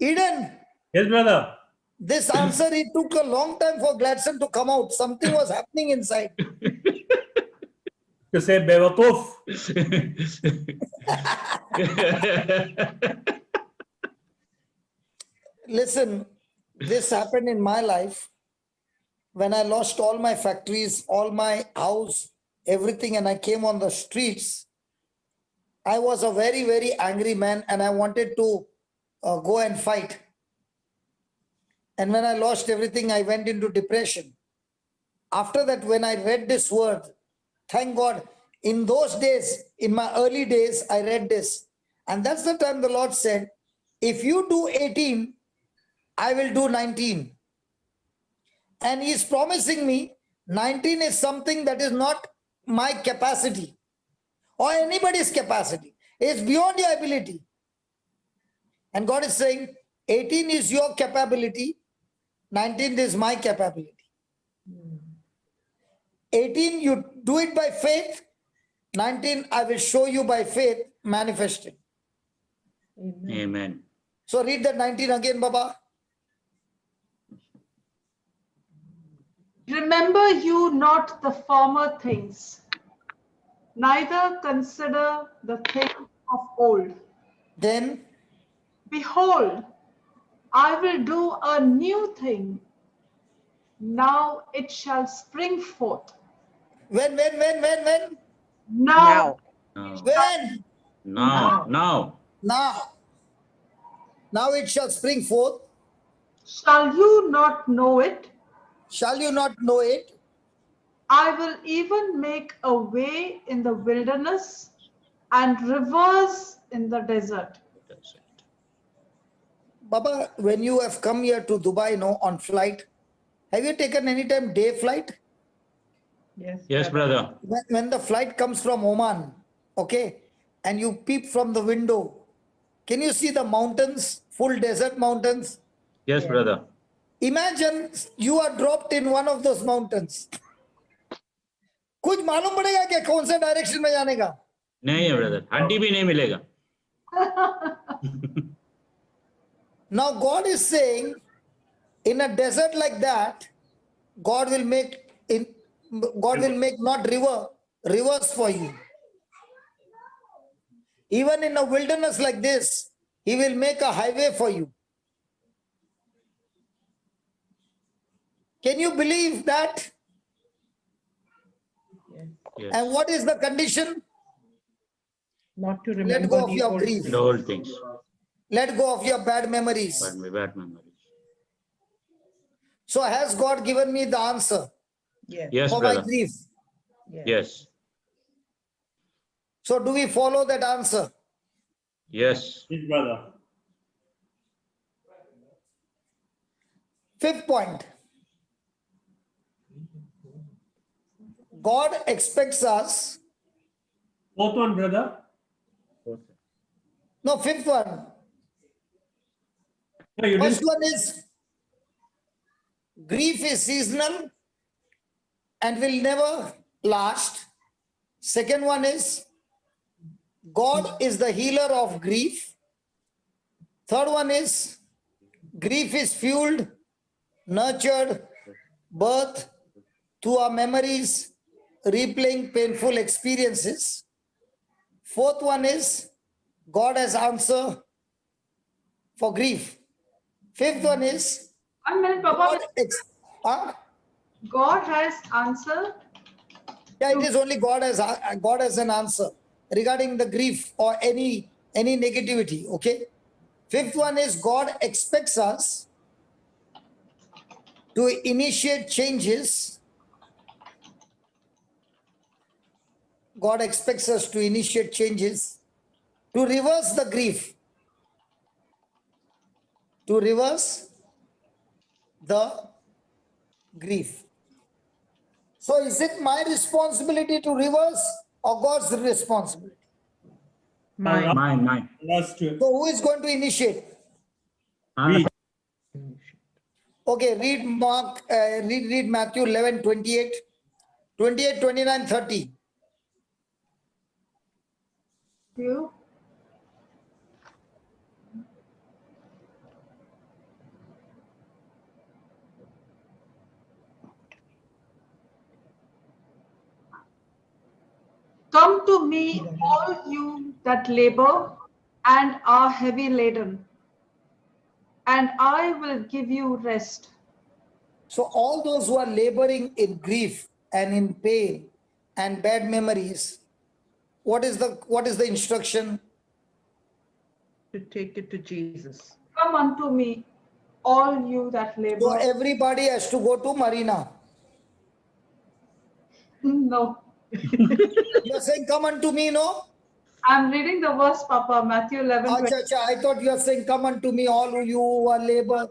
Eden, Yes, brother. this answer, it took a long time for Gladson to come out. Something was happening inside. To say Bewakoof. Listen, this happened in my life when I lost all my factories, all my house, everything, and I came on the streets. I was a very, very angry man and I wanted to go and fight. And when I lost everything, I went into depression. After that, when I read this word, thank God, in those days, in my early days, I read this. And that's the time the Lord said, if you do 18, I will do 19. And He's promising me 19 is something that is not my capacity or anybody's capacity. It's beyond your ability. And God is saying, 18 is your capability, 19 is my capability. 18, you do it by faith. 19, I will show you by faith manifested. Amen. So read that 19 again, Baba. Remember you not the former things, neither consider the things of old. Then, Behold, I will do a new thing. Now it shall spring forth. when? Now. When? Now. Now it shall spring forth. Shall you not know it? Shall you not know it? I will even make a way in the wilderness and rivers in the desert. Baba, when you have come here to Dubai, on flight, have you taken any time day flight? Yes, brother. When the flight comes from Oman, okay, and you peep from the window, can you see the mountains, full desert mountains? Yes, brother. Imagine you are dropped in one of those mountains. कुछ मालूम पड़ेगा क्या कौन सा direction में जाने का? नहीं है brother. हड्डी भी नहीं मिलेगा. Now God is saying, in a desert like that, God will make not rivers for you. Even in a wilderness like this, He will make a highway for you. Can you believe that? Yes. And what is the condition? Not to Let remember go of the your old grief. The whole things. Let go of your bad memories. Bad memories. So has God given me the answer Yes, for my brother. grief? Yes. So do we follow that answer? Yes, Yes. brother. Fifth point. God expects us. Fourth one, brother. No, fifth one. No, you First didn't. one is grief is seasonal. and will never last. Second one is God is the healer of grief. Third one is grief is fueled, nurtured, birth through our memories, replaying painful experiences. Fourth one is God has answer for grief. Fifth one is 1 minute, God, Papa. Huh? God has answered. Yeah, it is only God has an answer regarding the grief or any negativity. Okay. Fifth one is God expects us to initiate changes. God expects us to initiate changes to reverse the grief. To reverse the grief. So is it my responsibility to reverse or God's responsibility? Mine. Mine. Last two. So who is going to initiate? We. Okay, read read Matthew 11, 28, 28, 29, 30. You. Come to me, all you that labor and are heavy laden, and I will give you rest. So all those who are laboring in grief and in pain and bad memories, what is the instruction? To take it to Jesus. Come unto me, all you that So labor. everybody has to go to Marina. No, You are saying come unto me, no? I'm reading the verse, Papa, Matthew 11, 20. Acha, I thought you are saying come unto me, all you who are labor.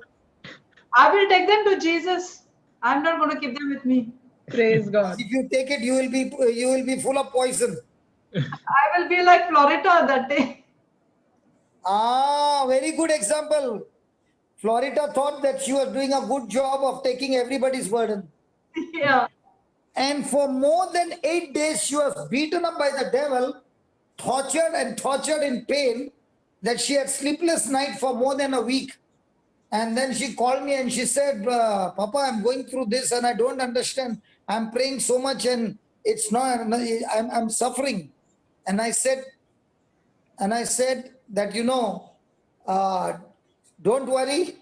I will take them to Jesus. I'm not going to keep them with me. Praise God. If you take it, you will be full of poison. I will be like Florida that day. Ah, very good example. Florida thought that she was doing a good job of taking everybody's burden. Yeah. And for more than 8 days, she was beaten up by the devil, tortured in pain, that she had sleepless night for more than a week. And then she called me and she said, Papa, I'm going through this and I don't understand. I'm praying so much and it's not, I'm suffering. And I said that, don't worry.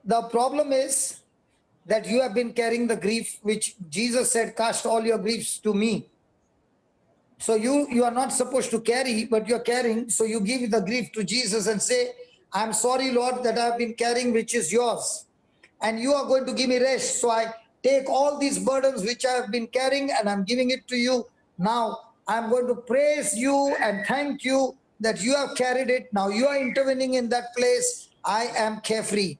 The problem is that you have been carrying the grief, which Jesus said, cast all your griefs to me. So you are not supposed to carry, but you're carrying. So you give the grief to Jesus and say, I'm sorry, Lord, that I've been carrying, which is yours. And you are going to give me rest. So I take all these burdens which I have been carrying and I'm giving it to you. Now I'm going to praise you and thank you that you have carried it. Now you are intervening in that place. I am carefree.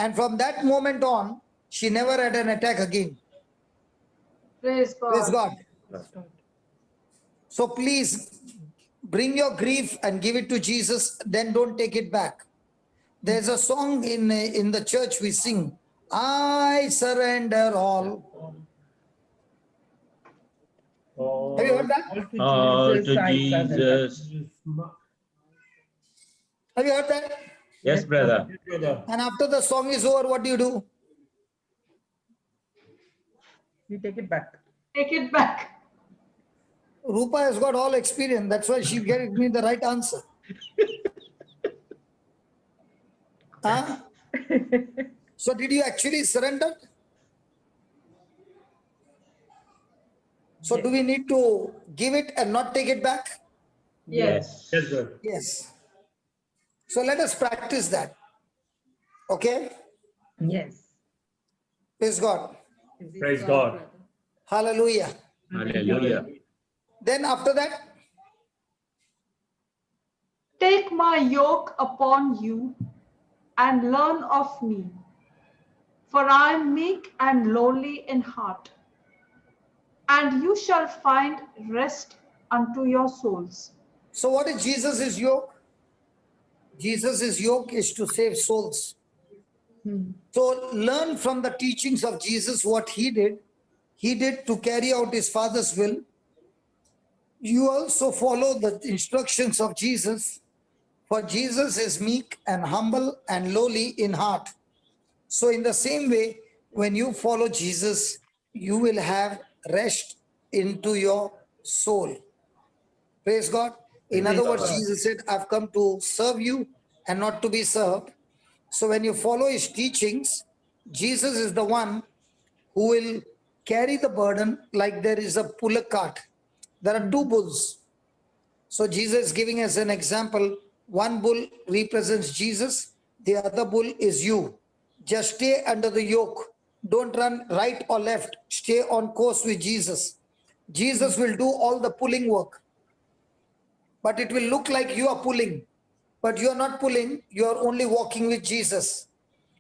And from that moment on, she never had an attack again. Praise God. Praise God. So please bring your grief and give it to Jesus. Then don't take it back. There's a song in the church we sing, I surrender all. Have you heard that? All to I surrender. Jesus. Have you heard that? Yes, brother. And after the song is over, what do? You take it back. Take it back. Rupa has got all experience. That's why she gave me the right answer. Huh? So did you actually surrender? So do we need to give it and not take it back? Yes. Yes, sir. Yes. So let us practice that. Okay? Yes. Praise God. Praise God. Hallelujah. Hallelujah. Then after that, Take my yoke upon you and learn of me, for I am meek and lowly in heart, and you shall find rest unto your souls. so what is Jesus' yoke? Jesus' yoke is to save souls. So learn from the teachings of Jesus what he did. He did to carry out his Father's will. You also follow the instructions of Jesus, for Jesus is meek and humble and lowly in heart. So in the same way, when you follow Jesus, you will have rest into your soul. Praise God. In other words, Jesus said, I've come to serve you and not to be served. So when you follow his teachings, Jesus is the one who will carry the burden like there is a puller cart. There are two bulls. So Jesus is giving us an example. One bull represents Jesus. The other bull is you. Just stay under the yoke. Don't run right or left. Stay on course with Jesus. Jesus will do all the pulling work. But it will look like you are pulling. But you are not pulling. You are only walking with Jesus.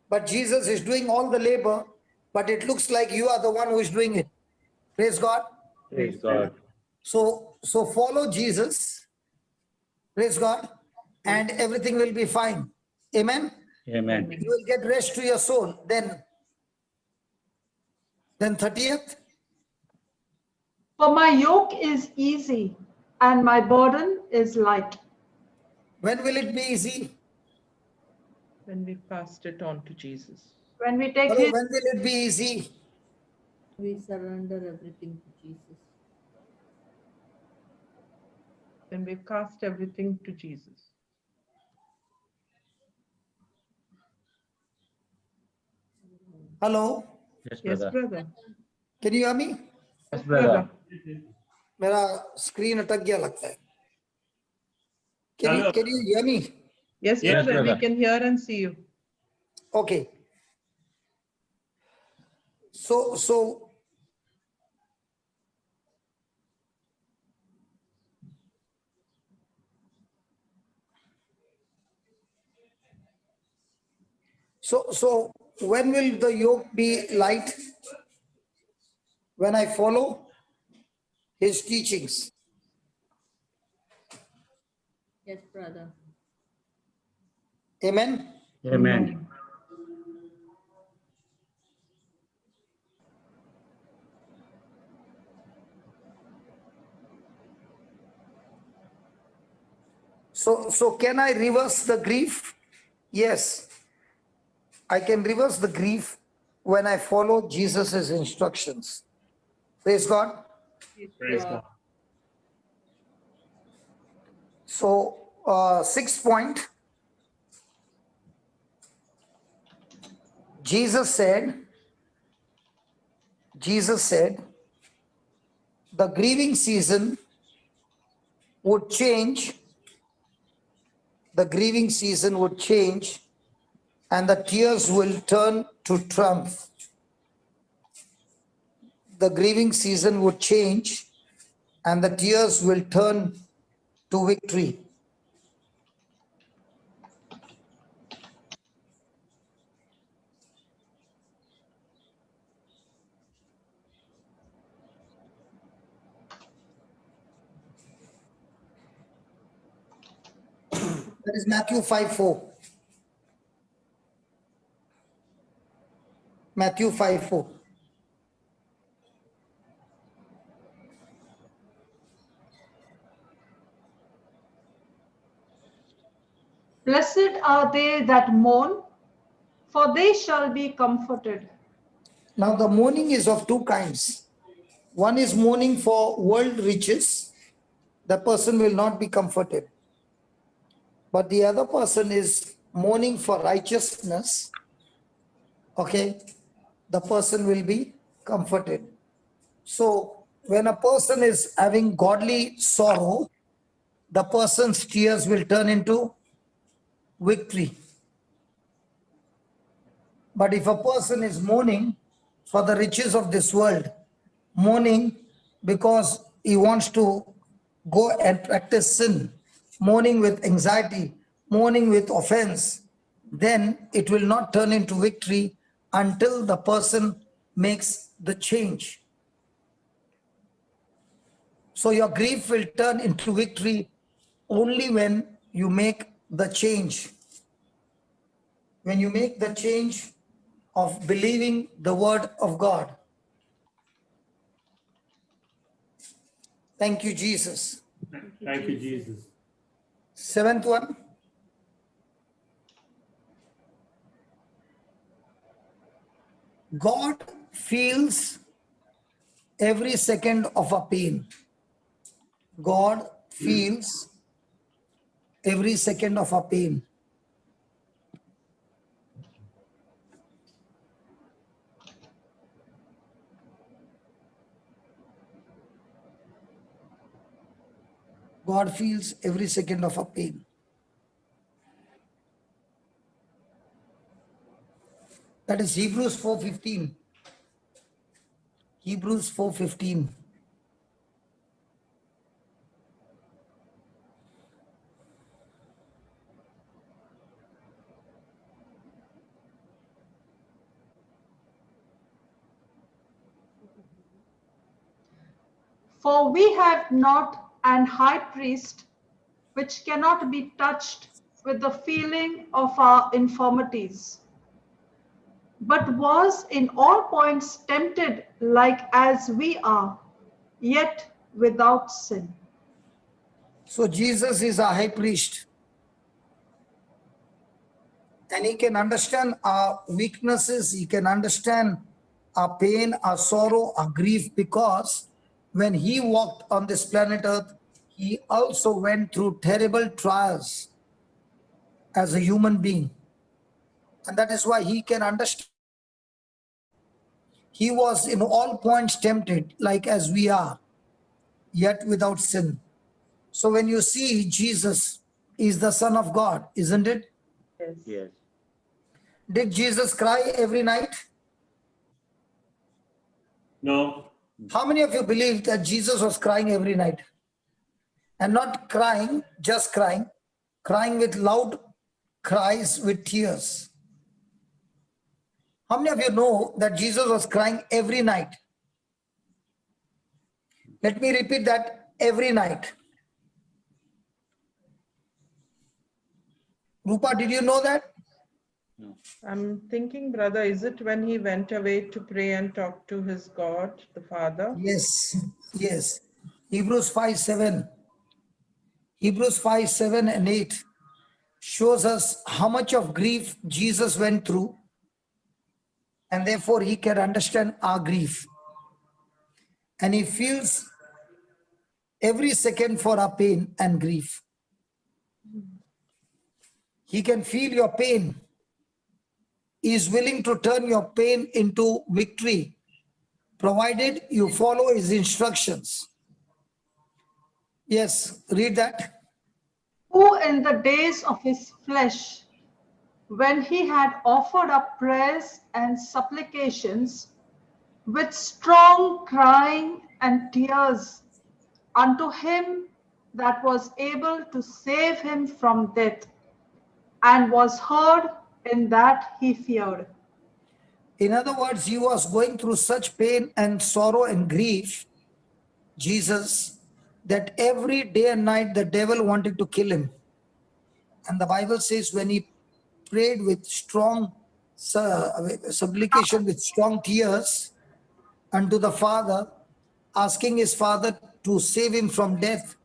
But Jesus is doing all the labor. But it looks like you are the one who is doing it. Praise God. Praise God. So follow Jesus. Praise God. And everything will be fine. Amen. Amen. You will get rest to your soul. Then 30th. For my yoke is easy and my burden is light. When will it be easy? When we passed it on to Jesus. When we take Hello, his, when will it be easy? We surrender everything to Jesus. When we cast everything to Jesus. Hello. Yes, Yes, brother. brother. Can you hear me? Yes, brother. मेरा screen अटक गया लगता है. Can you hear me? Yes, Yes, brother, we brother. can hear and see you. Okay. So when will the yoke be light? When I follow his teachings. Yes, brother. Amen. Amen. So can I reverse the grief? Yes. I can reverse the grief when I follow Jesus's instructions. Praise God. Praise God. So, 6th point. Jesus said, the grieving season would change. The grieving season would change and the tears will turn to triumph. The grieving season would change and the tears will turn to victory. That is Matthew 5:4. Matthew 5:4. blessed are they that mourn, for they shall be comforted. Now the mourning is of two kinds. One is mourning for world riches. The person will not be comforted. But the other person is mourning for righteousness. Okay, the person will be comforted. So when a person is having godly sorrow, the person's tears will turn into victory. But if a person is mourning for the riches of this world, mourning because he wants to go and practice sin, mourning with anxiety, mourning with offense, then it will not turn into victory until the person makes the change. So your grief will turn into victory only when you make the change. When you make the change, of believing the word of God. Thank you, Jesus. Thank you, Jesus. Seventh one. God feels every second of our pain. God feels every second of our pain. God feels every second of our pain. That is Hebrews 4:15. Hebrews 4:15. For we have not an high priest which cannot be touched with the feeling of our infirmities, but was in all points tempted like as we are, yet without sin. So Jesus is our high priest, and he can understand our weaknesses, he can understand our pain, our sorrow, our grief, because when he walked on this planet earth, he also went through terrible trials as a human being. And that is why he can understand. He was in all points tempted like as we are, yet without sin. So when you see Jesus is the Son of God, isn't it? Yes. Yes. Did Jesus cry every night? No. How many of you believe that Jesus was crying every night? And not crying, just crying, crying with loud cries with tears. How many of you know that Jesus was crying every night? Let me repeat that, every night. Rupa, did you know that? I'm thinking, brother, is it when he went away to pray and talk to his God, the Father? Yes, yes. Hebrews 5:7. Hebrews 5:7 and 8 shows us how much of grief Jesus went through, and therefore he can understand our grief. And he feels every second for our pain and grief. He can feel your pain. He is willing to turn your pain into victory, provided you follow his instructions. Yes, read that. Who in the days of his flesh, when he had offered up prayers and supplications with strong crying and tears unto him that was able to save him from death, and was heard in that he feared. In other words, he was going through such pain and sorrow and grief, Jesus, that every day and night the devil wanted to kill him. And the Bible says when he prayed with strong supplication, with strong tears unto the Father, asking his Father to save him from death,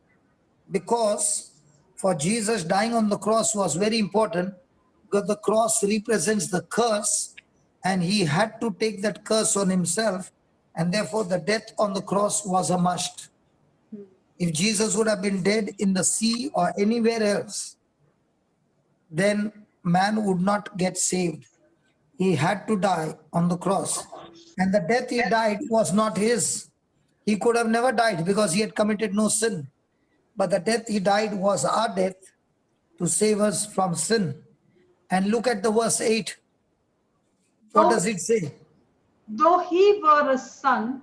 because for Jesus dying on the cross was very important, because the cross represents the curse, and he had to take that curse on himself, and therefore the death on the cross was a must. If Jesus would have been dead in the sea or anywhere else, then man would not get saved. He had to die on the cross. And the death he died was not his. He could have never died because he had committed no sin. But the death he died was our death to save us from sin. And look at the verse 8. What does it say? Though he were a son,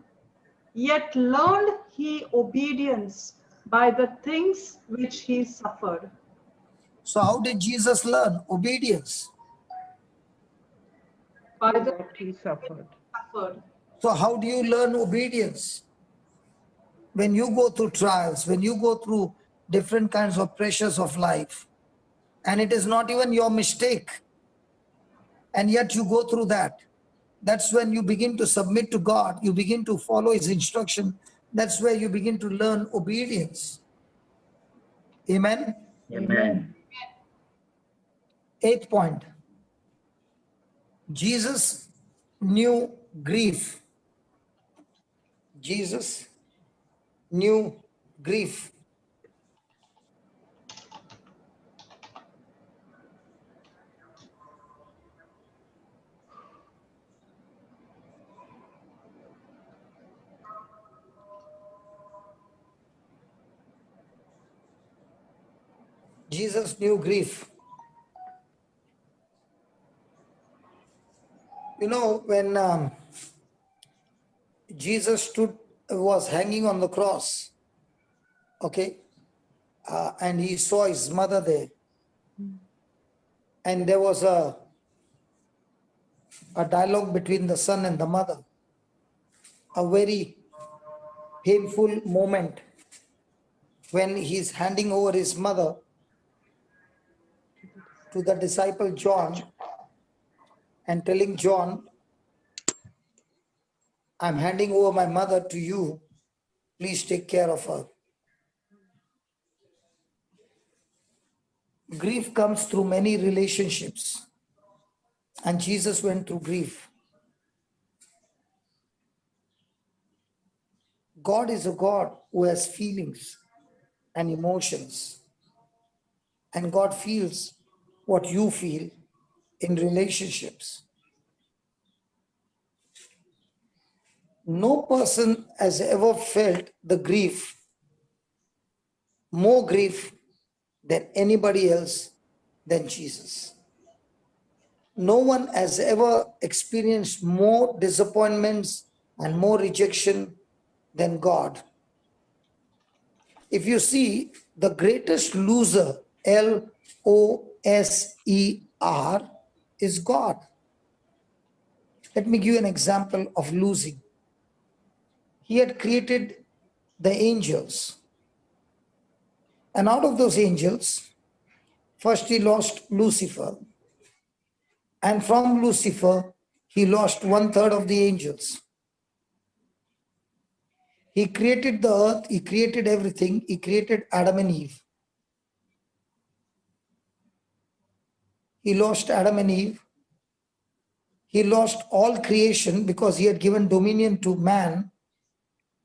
yet learned he obedience by the things which he suffered. So how did Jesus learn? Obedience. By the What he suffered. suffered. So how do you learn obedience? When you go through trials, when you go through different kinds of pressures of life, and it is not even your mistake, and yet you go through that. That's when you begin to submit to God. You begin to follow his instruction. That's where you begin to learn obedience. Amen. Amen. Eighth point. Jesus knew grief. Jesus knew grief. Jesus knew grief. You know, when Jesus was hanging on the cross, okay, and he saw his mother there, and there was a dialogue between the son and the mother, a very painful moment when he's handing over his mother to the disciple John and telling John, I'm handing over my mother to you. Please take care of her. Grief comes through many relationships, and Jesus went through grief. God is a God who has feelings and emotions, and God feels what you feel in relationships. No person has ever felt the grief, more grief than anybody else than Jesus. No one has ever experienced more disappointments and more rejection than God. If you see, the greatest loser, Loser, is God. Let me give you an example of losing. He had created the angels. And out of those angels, first he lost Lucifer. And from Lucifer, he lost 1/3 of the angels. He created the earth, he created everything, he created Adam and Eve. He lost Adam and Eve. He lost all creation because he had given dominion to man,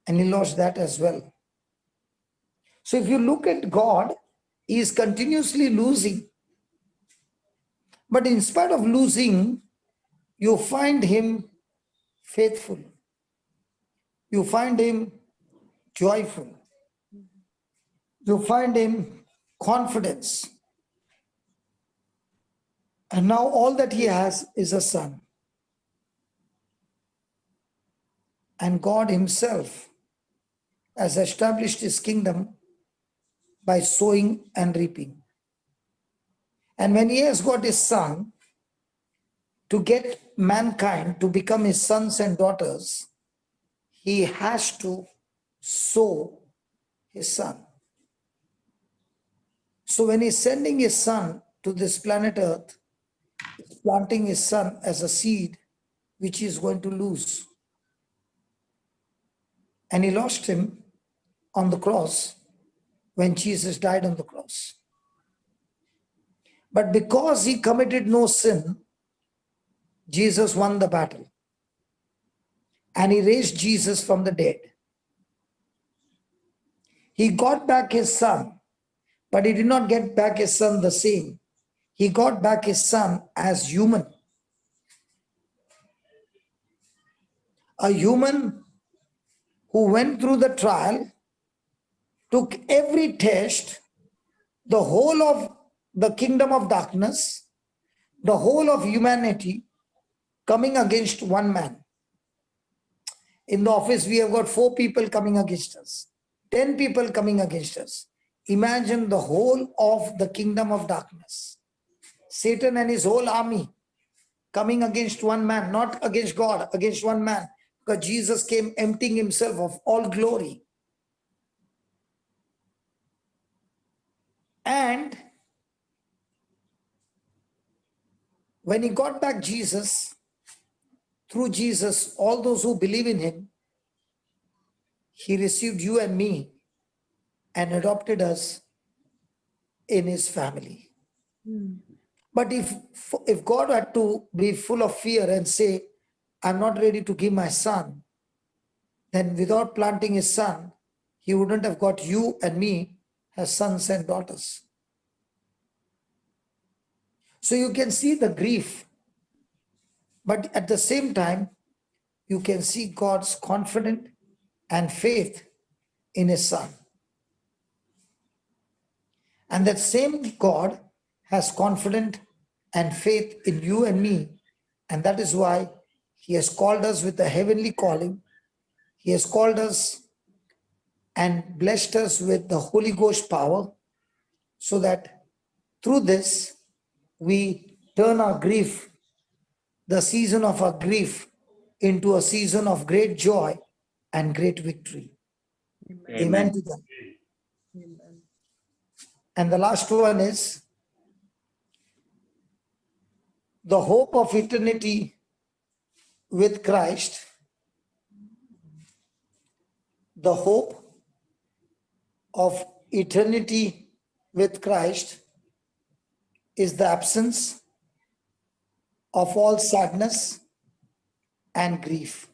and he lost that as well. So if you look at God, he is continuously losing. But in spite of losing, you find him faithful. You find him joyful. You find him confidence. And now all that he has is a son. And God himself has established his kingdom by sowing and reaping. And when he has got his son, to get mankind to become his sons and daughters, he has to sow his son. So when he's sending his son to this planet Earth, he's planting his son as a seed which he is going to lose. And he lost him on the cross when Jesus died on the cross. But because he committed no sin, Jesus won the battle. And he raised Jesus from the dead. He got back his son, but he did not get back his son the same. He got back his son as human. A human who went through the trial, took every test, the whole of the kingdom of darkness, the whole of humanity coming against one man. In the office, we have got 4 people coming against us, 10 people coming against us. Imagine the whole of the kingdom of darkness. Satan and his whole army coming against one man, not against God, against one man. Because Jesus came emptying himself of all glory. And when he got back Jesus, through Jesus, all those who believe in him, he received you and me and adopted us in his family. But if God had to be full of fear and say, I'm not ready to give my son, then without planting his son, he wouldn't have got you and me as sons and daughters. So you can see the grief, but at the same time, you can see God's confidence and faith in his son. And that same God has confidence and faith in you and me. And that is why he has called us with a heavenly calling. He has called us and blessed us with the Holy Ghost power, so that through this we turn our grief, the season of our grief, into a season of great joy and great victory. Amen to that. And the last one is the hope of eternity with Christ. The hope of eternity with Christ is the absence of all sadness and grief.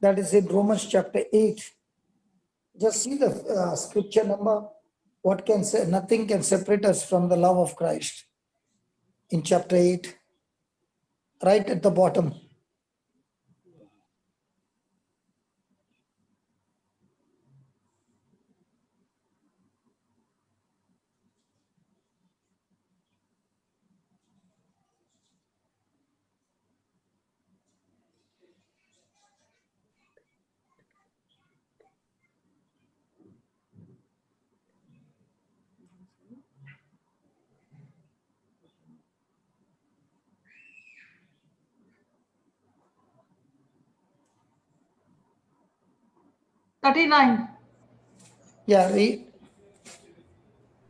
That is in Romans chapter 8. Just see the scripture number. What can say? Nothing can separate us from the love of Christ. In chapter 8, right at the bottom. $39. Yeah, read.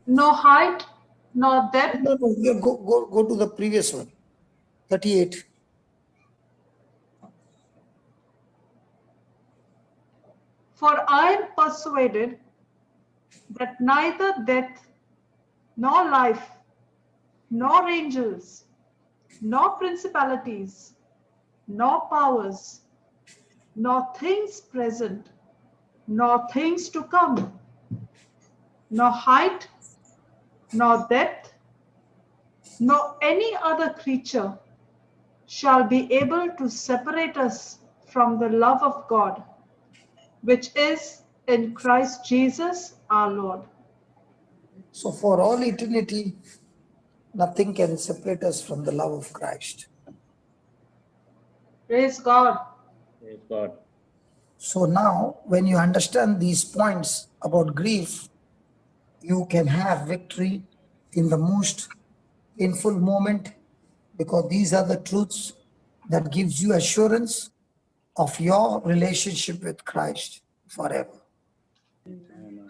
No height, nor depth, No, go to the previous one. 38. for I am persuaded that neither death, nor life, nor angels, nor principalities, nor powers, nor things present, nor things to come, nor height, nor depth, nor any other creature shall be able to separate us from the love of God, which is in Christ Jesus our Lord. So for all eternity, nothing can separate us from the love of Christ. Praise God. Praise God. So now, when you understand these points about grief, you can have victory in the most painful moment, because these are the truths that gives you assurance of your relationship with Christ forever. Amen.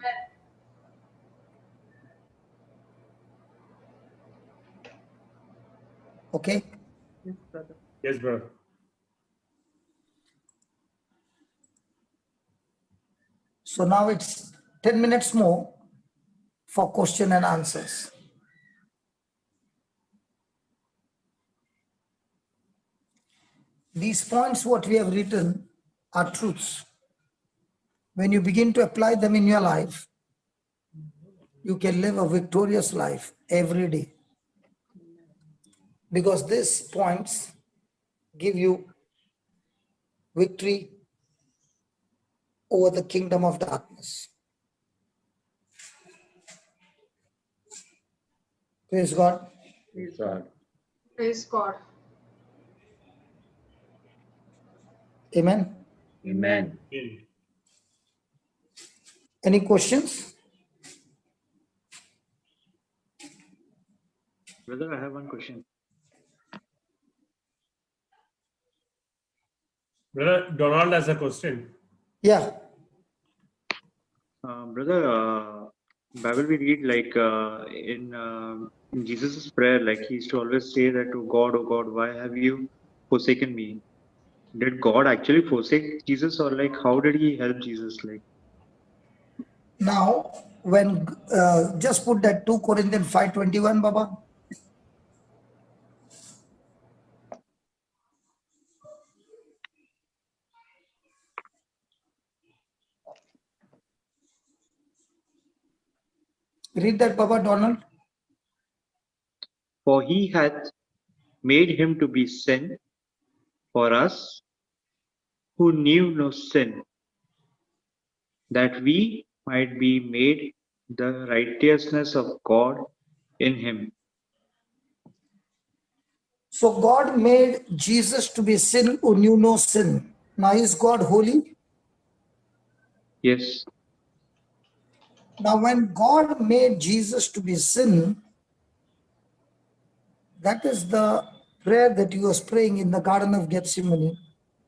Okay? Yes, brother. Yes, brother. So now it's 10 minutes more for question and answers. These points, what we have written, are truths. When you begin to apply them in your life, you can live a victorious life every day. Because these points give you victory over the kingdom of darkness. Praise God. Praise God. Praise God. Amen. Amen. Any questions? Brother, I have one question. Brother Donald has a question. Yeah. Brother, Bible we read like in Jesus' prayer, like he used to always say that, oh God, why have you forsaken me? Did God actually forsake Jesus, or like how did he help Jesus? Like, Now, when just put that 2 Corinthians 5:21, Baba. Read that, Baba Donald. for he hath made him to be sin for us who knew no sin, that we might be made the righteousness of God in him. So God made Jesus to be sin who knew no sin. Now is God holy? Yes, Now when God made Jesus to be sin, that is the prayer that he was praying in the Garden of Gethsemane.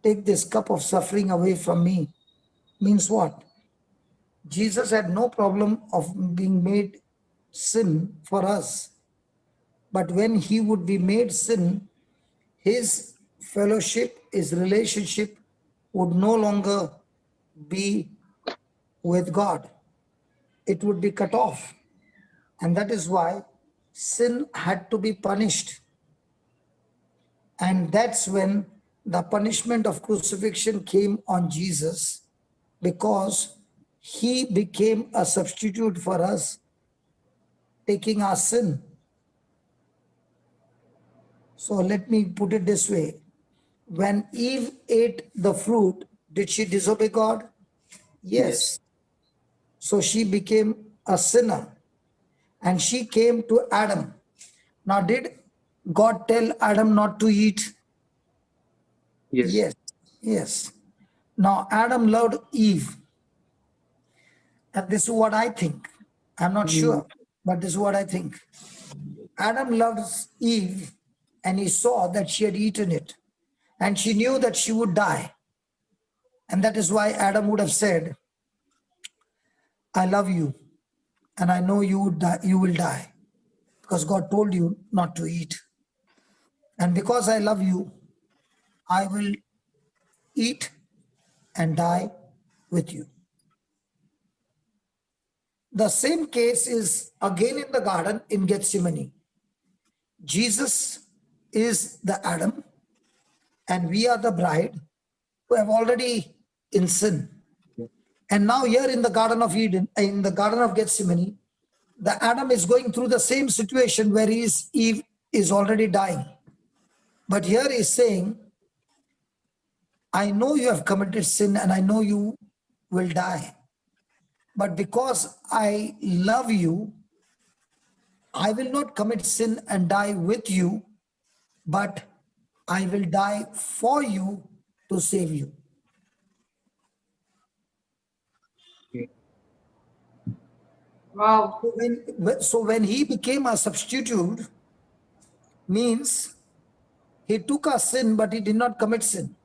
Take this cup of suffering away from me. Means what? Jesus had no problem of being made sin for us. But when he would be made sin, his fellowship, his relationship would no longer be with God. It would be cut off. And that is why sin had to be punished. And that's when the punishment of crucifixion came on Jesus, because he became a substitute for us, taking our sin. So let me put it this way. When Eve ate the fruit, did she disobey God? Yes. So she became a sinner and she came to Adam. Now, did God tell Adam not to eat? yes, Yes. Yes. Now, Adam loved Eve. And this is what I think. I'm not sure, but this is what I think. Adam loves Eve and he saw that she had eaten it and she knew that she would die. And that is why Adam would have said, I love you and I know you would die, you will die, because God told you not to eat. And because I love you, I will eat and die with you. The same case is again in the garden in Gethsemane. Jesus is the Adam and we are the bride who have already in sin. And now here in the Garden of Eden, in the Garden of Gethsemane, the Adam is going through the same situation where Eve is already dying. But here he's saying, I know you have committed sin and I know you will die. But because I love you, I will not commit sin and die with you, but I will die for you to save you. Wow. So when he became a substitute, means he took our sin, but he did not commit sin.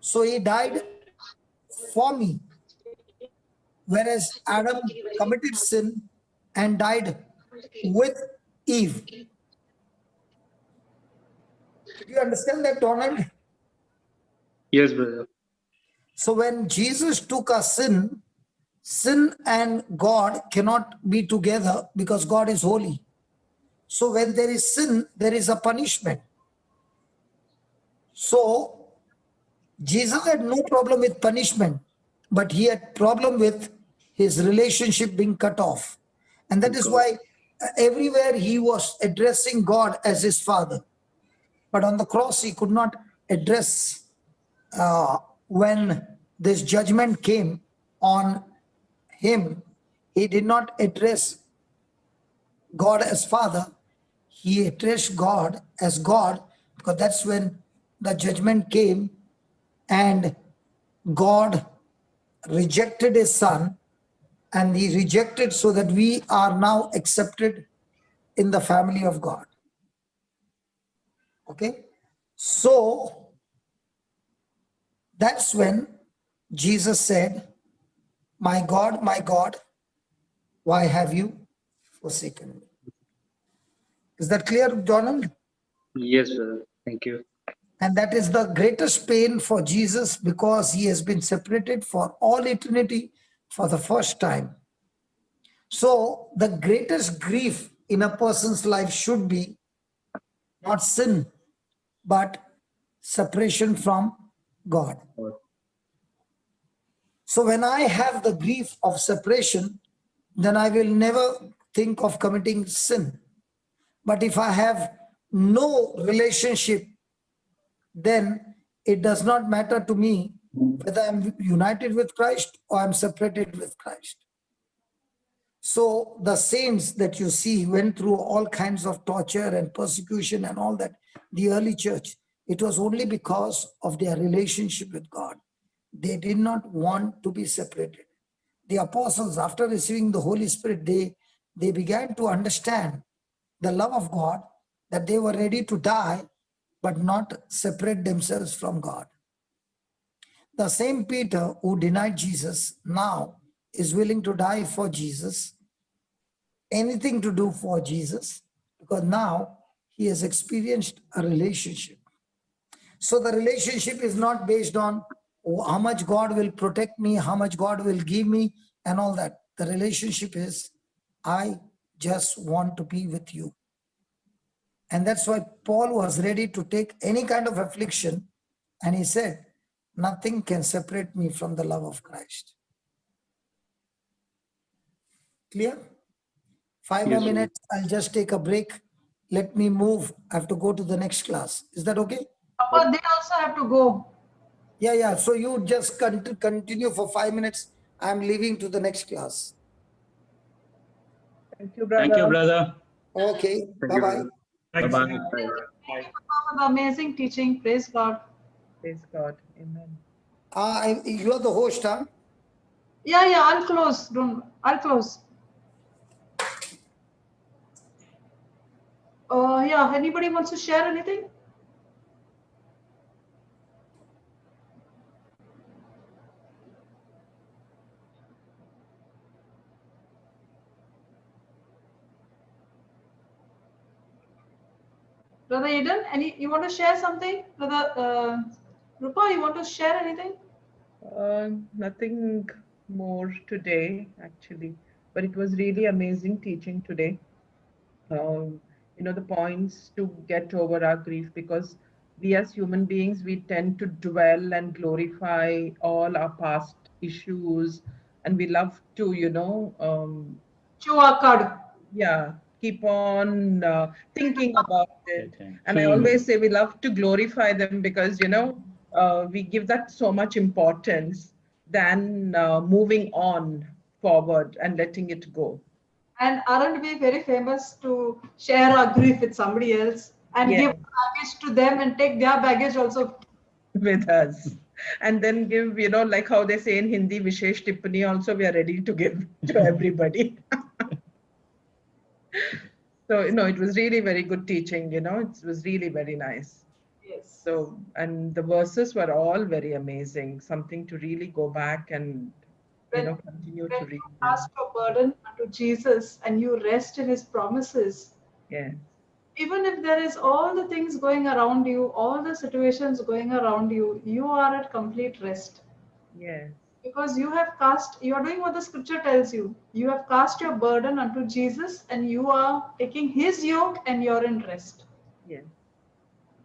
So he died for me. Whereas Adam committed sin and died with Eve. Do you understand that, Donald? yes, brother. So when Jesus took our sin, sin and God cannot be together because God is holy. So when there is sin, there is a punishment. So Jesus had no problem with punishment, but he had problem with his relationship being cut off. And that is why everywhere he was addressing God as his father. But on the cross, he could not address when this judgment came on him. He did not address God as Father. He addressed God as God, because that's when the judgment came and God rejected his son, and he rejected so that we are now accepted in the family of God. Okay? So That's when Jesus said, my God, why have you forsaken me? Is that clear, Donald? Yes, brother. Thank you. And that is the greatest pain for Jesus, because he has been separated for all eternity for the first time. So the greatest grief in a person's life should be not sin, but separation from God. So when I have the grief of separation, then I will never think of committing sin. But if I have no relationship, then it does not matter to me whether I'm united with Christ or I'm separated with Christ. So the saints that you see went through all kinds of torture and persecution and all that. The early church, it was only because of their relationship with God. They did not want to be separated. The apostles, after receiving the Holy Spirit, they began to understand the love of God, that they were ready to die, but not separate themselves from God. The same Peter who denied Jesus now is willing to die for Jesus, anything to do for Jesus, because now he has experienced a relationship. So the relationship is not based on how much God will protect me, how much God will give me, and all that. The relationship is, I just want to be with you. And that's why Paul was ready to take any kind of affliction. And he said, nothing can separate me from the love of Christ. Clear? 5 more Yes, minutes. I'll just take a break. Let me move. I have to go to the next class. Is that okay? But they also have to go. Yeah. So you just continue for 5 minutes. I'm leaving to the next class. Thank you, brother. Thank you, brother. Okay. Thank you, Bye-bye. brother. Thanks. Bye-bye. Thank you for the amazing teaching. Praise God. Praise God. Amen. You are the host, huh? Yeah, I'll close. I'll close. Yeah, anybody wants to share anything? Brother Eden, you want to share something? Brother Rupa, you want to share anything? Nothing more today, actually, but it was really amazing teaching today. The points to get over our grief, because we as human beings, we tend to dwell and glorify all our past issues, and we love to, Chew our cud. keep on thinking about it. Okay. And I always say we love to glorify them because, we give that so much importance than moving on forward and letting it go. And aren't we very famous to share our grief with somebody else and give baggage to them and take their baggage also? With us, and then give, like how they say in Hindi, Vishesh Tippani also we are ready to give to everybody. So, it was really very good teaching, it was really very nice. Yes. So, and the verses were all very amazing, something to really go back and, continue to When read you them. cast your burden unto Jesus and you rest in his promises, Yeah. even if there is all the things going around you, all the situations going around you, you are at complete rest. Yes. Because you are doing what the scripture tells you. You have cast your burden unto Jesus and you are taking his yoke and you're in rest. Yes.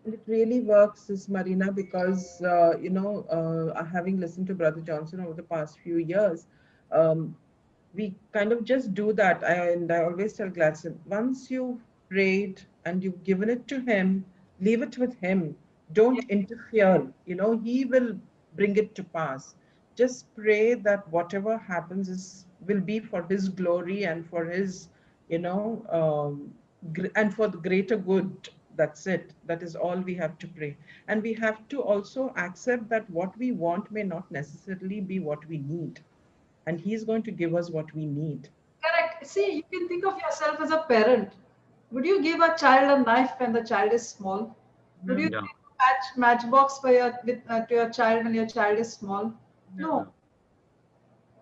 And it really works, is Marina, because, having listened to Brother Johnson over the past few years, we kind of just do that. And I always tell Gladson, once you've prayed and you've given it to him, leave it with him. Don't interfere. He will bring it to pass. Just pray that whatever happens will be for his glory and for his, and for the greater good. That's it. That is all we have to pray. And we have to also accept that what we want may not necessarily be what we need. And he's going to give us what we need. Correct. See, you can think of yourself as a parent. Would you give a child a knife when the child is small? Would you Yeah. matchbox for to your child when your child is small. No.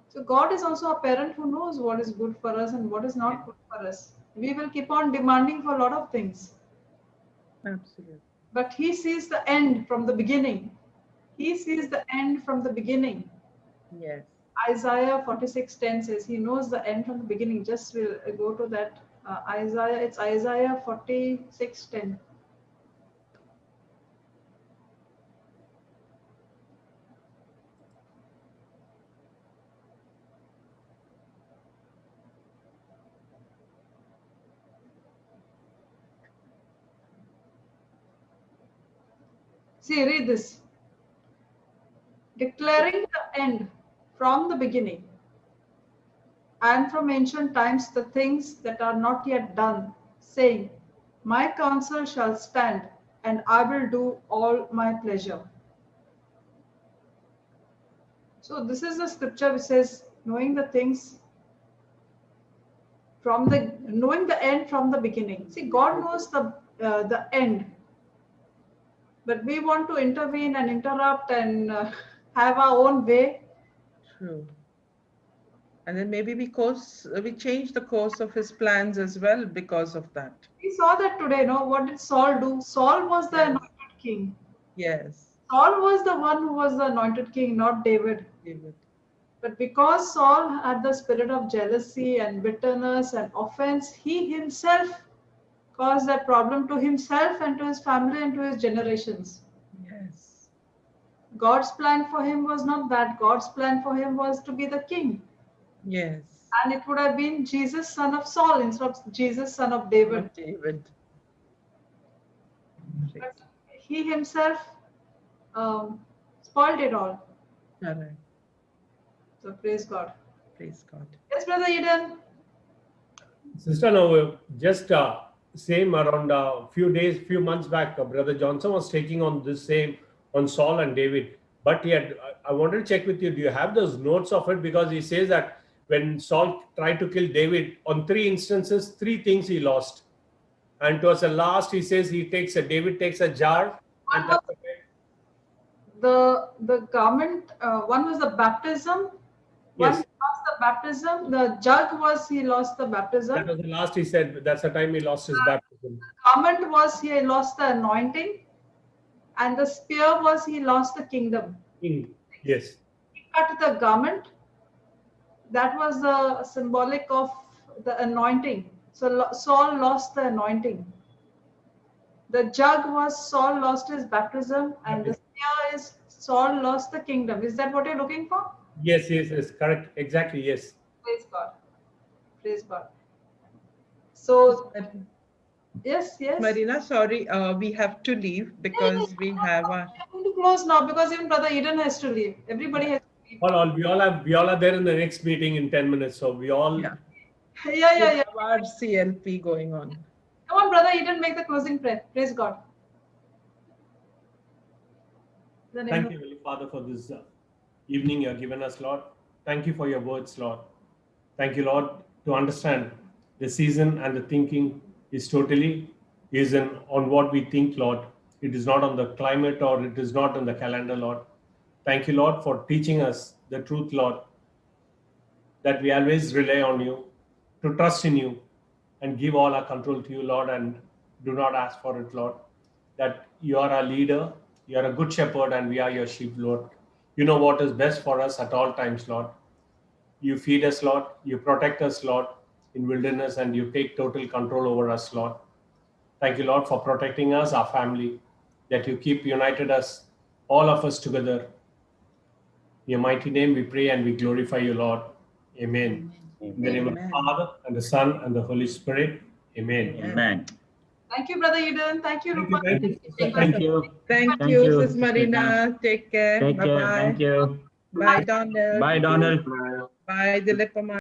So God is also a parent who knows what is good for us and what is not good for us. We will keep on demanding for a lot of things. Absolutely. But He sees the end from the beginning. He sees the end from the beginning. Yes. Isaiah 46:10 says He knows the end from the beginning. Just we'll go to that Isaiah. It's Isaiah 46:10. See, read this. Declaring the end from the beginning and from ancient times the things that are not yet done, saying, My counsel shall stand, and I will do all my pleasure. So this is the scripture which says, knowing the things knowing the end from the beginning. See, God knows the end, but we want to intervene and interrupt and have our own way. True. And then maybe we change the course of His plans as well because of that. We saw that today, no? What did Saul do? Saul was the anointed king. Yes. Saul was the one who was the anointed king, not David. But because Saul had the spirit of jealousy and bitterness and offense, he himself caused that problem to himself and to his family and to his generations. Yes. God's plan for him was not that. God's plan for him was to be the king. Yes. And it would have been Jesus, son of Saul, instead of Jesus, son of David. But he himself spoiled it all. Correct. So praise God. Praise God. Yes, Brother Eden. Sister, now just same around a few months back, Brother Johnson was taking on this same on Saul and David. But I wanted to check with you, do you have those notes of it? Because he says that when Saul tried to kill David, on 3 instances, 3 things he lost. And towards the last, he says David takes a jar. And the garment, one was the baptism. One Yes. lost the baptism. The jug was he lost the baptism. That was the last he said. That's the time he lost his baptism. The garment was he lost the anointing. And the spear was he lost the kingdom. Yes. He cut the garment. That was the symbolic of the anointing. So Saul lost the anointing. The jug was Saul lost his baptism, and the spear is Saul lost the kingdom. Is that what you're looking for? Yes, correct. Exactly, yes. Praise God. Praise God. So, yes. Marina, sorry, we have to leave because we have a... I'm going to close now because even Brother Eden has to leave. Everybody has to leave. We all are there in the next meeting in 10 minutes. So we all... Yeah. Our CLP going on. Come on, Brother Eden, make the closing prayer. Praise God. Thank you, Holy Father, for this evening you have given us, Lord. Thank you for your words, Lord. Thank you, Lord, to understand the season and the thinking is totally on what we think, Lord. It is not on the climate or it is not on the calendar, Lord. Thank you, Lord, for teaching us the truth, Lord, that we always rely on you, to trust in you and give all our control to you, Lord, and do not ask for it, Lord. That you are our leader, you are a good shepherd, and we are your sheep, Lord. You know what is best for us at all times, Lord. You feed us, Lord. You protect us, Lord, in wilderness, and you take total control over us, Lord. Thank you, Lord, for protecting us, our family, that you keep united us, all of us together. In your mighty name we pray and we glorify you, Lord. Amen. In the name of the Father, and the Son, and the Holy Spirit. Amen. Amen. Thank you, Brother Eden. Thank you, Rupa. Thank you. Thank you, Sis Marina. Take care. Take care. Bye-bye. Thank you. Bye, Donald. Bye, Donald. Bye, Dilip.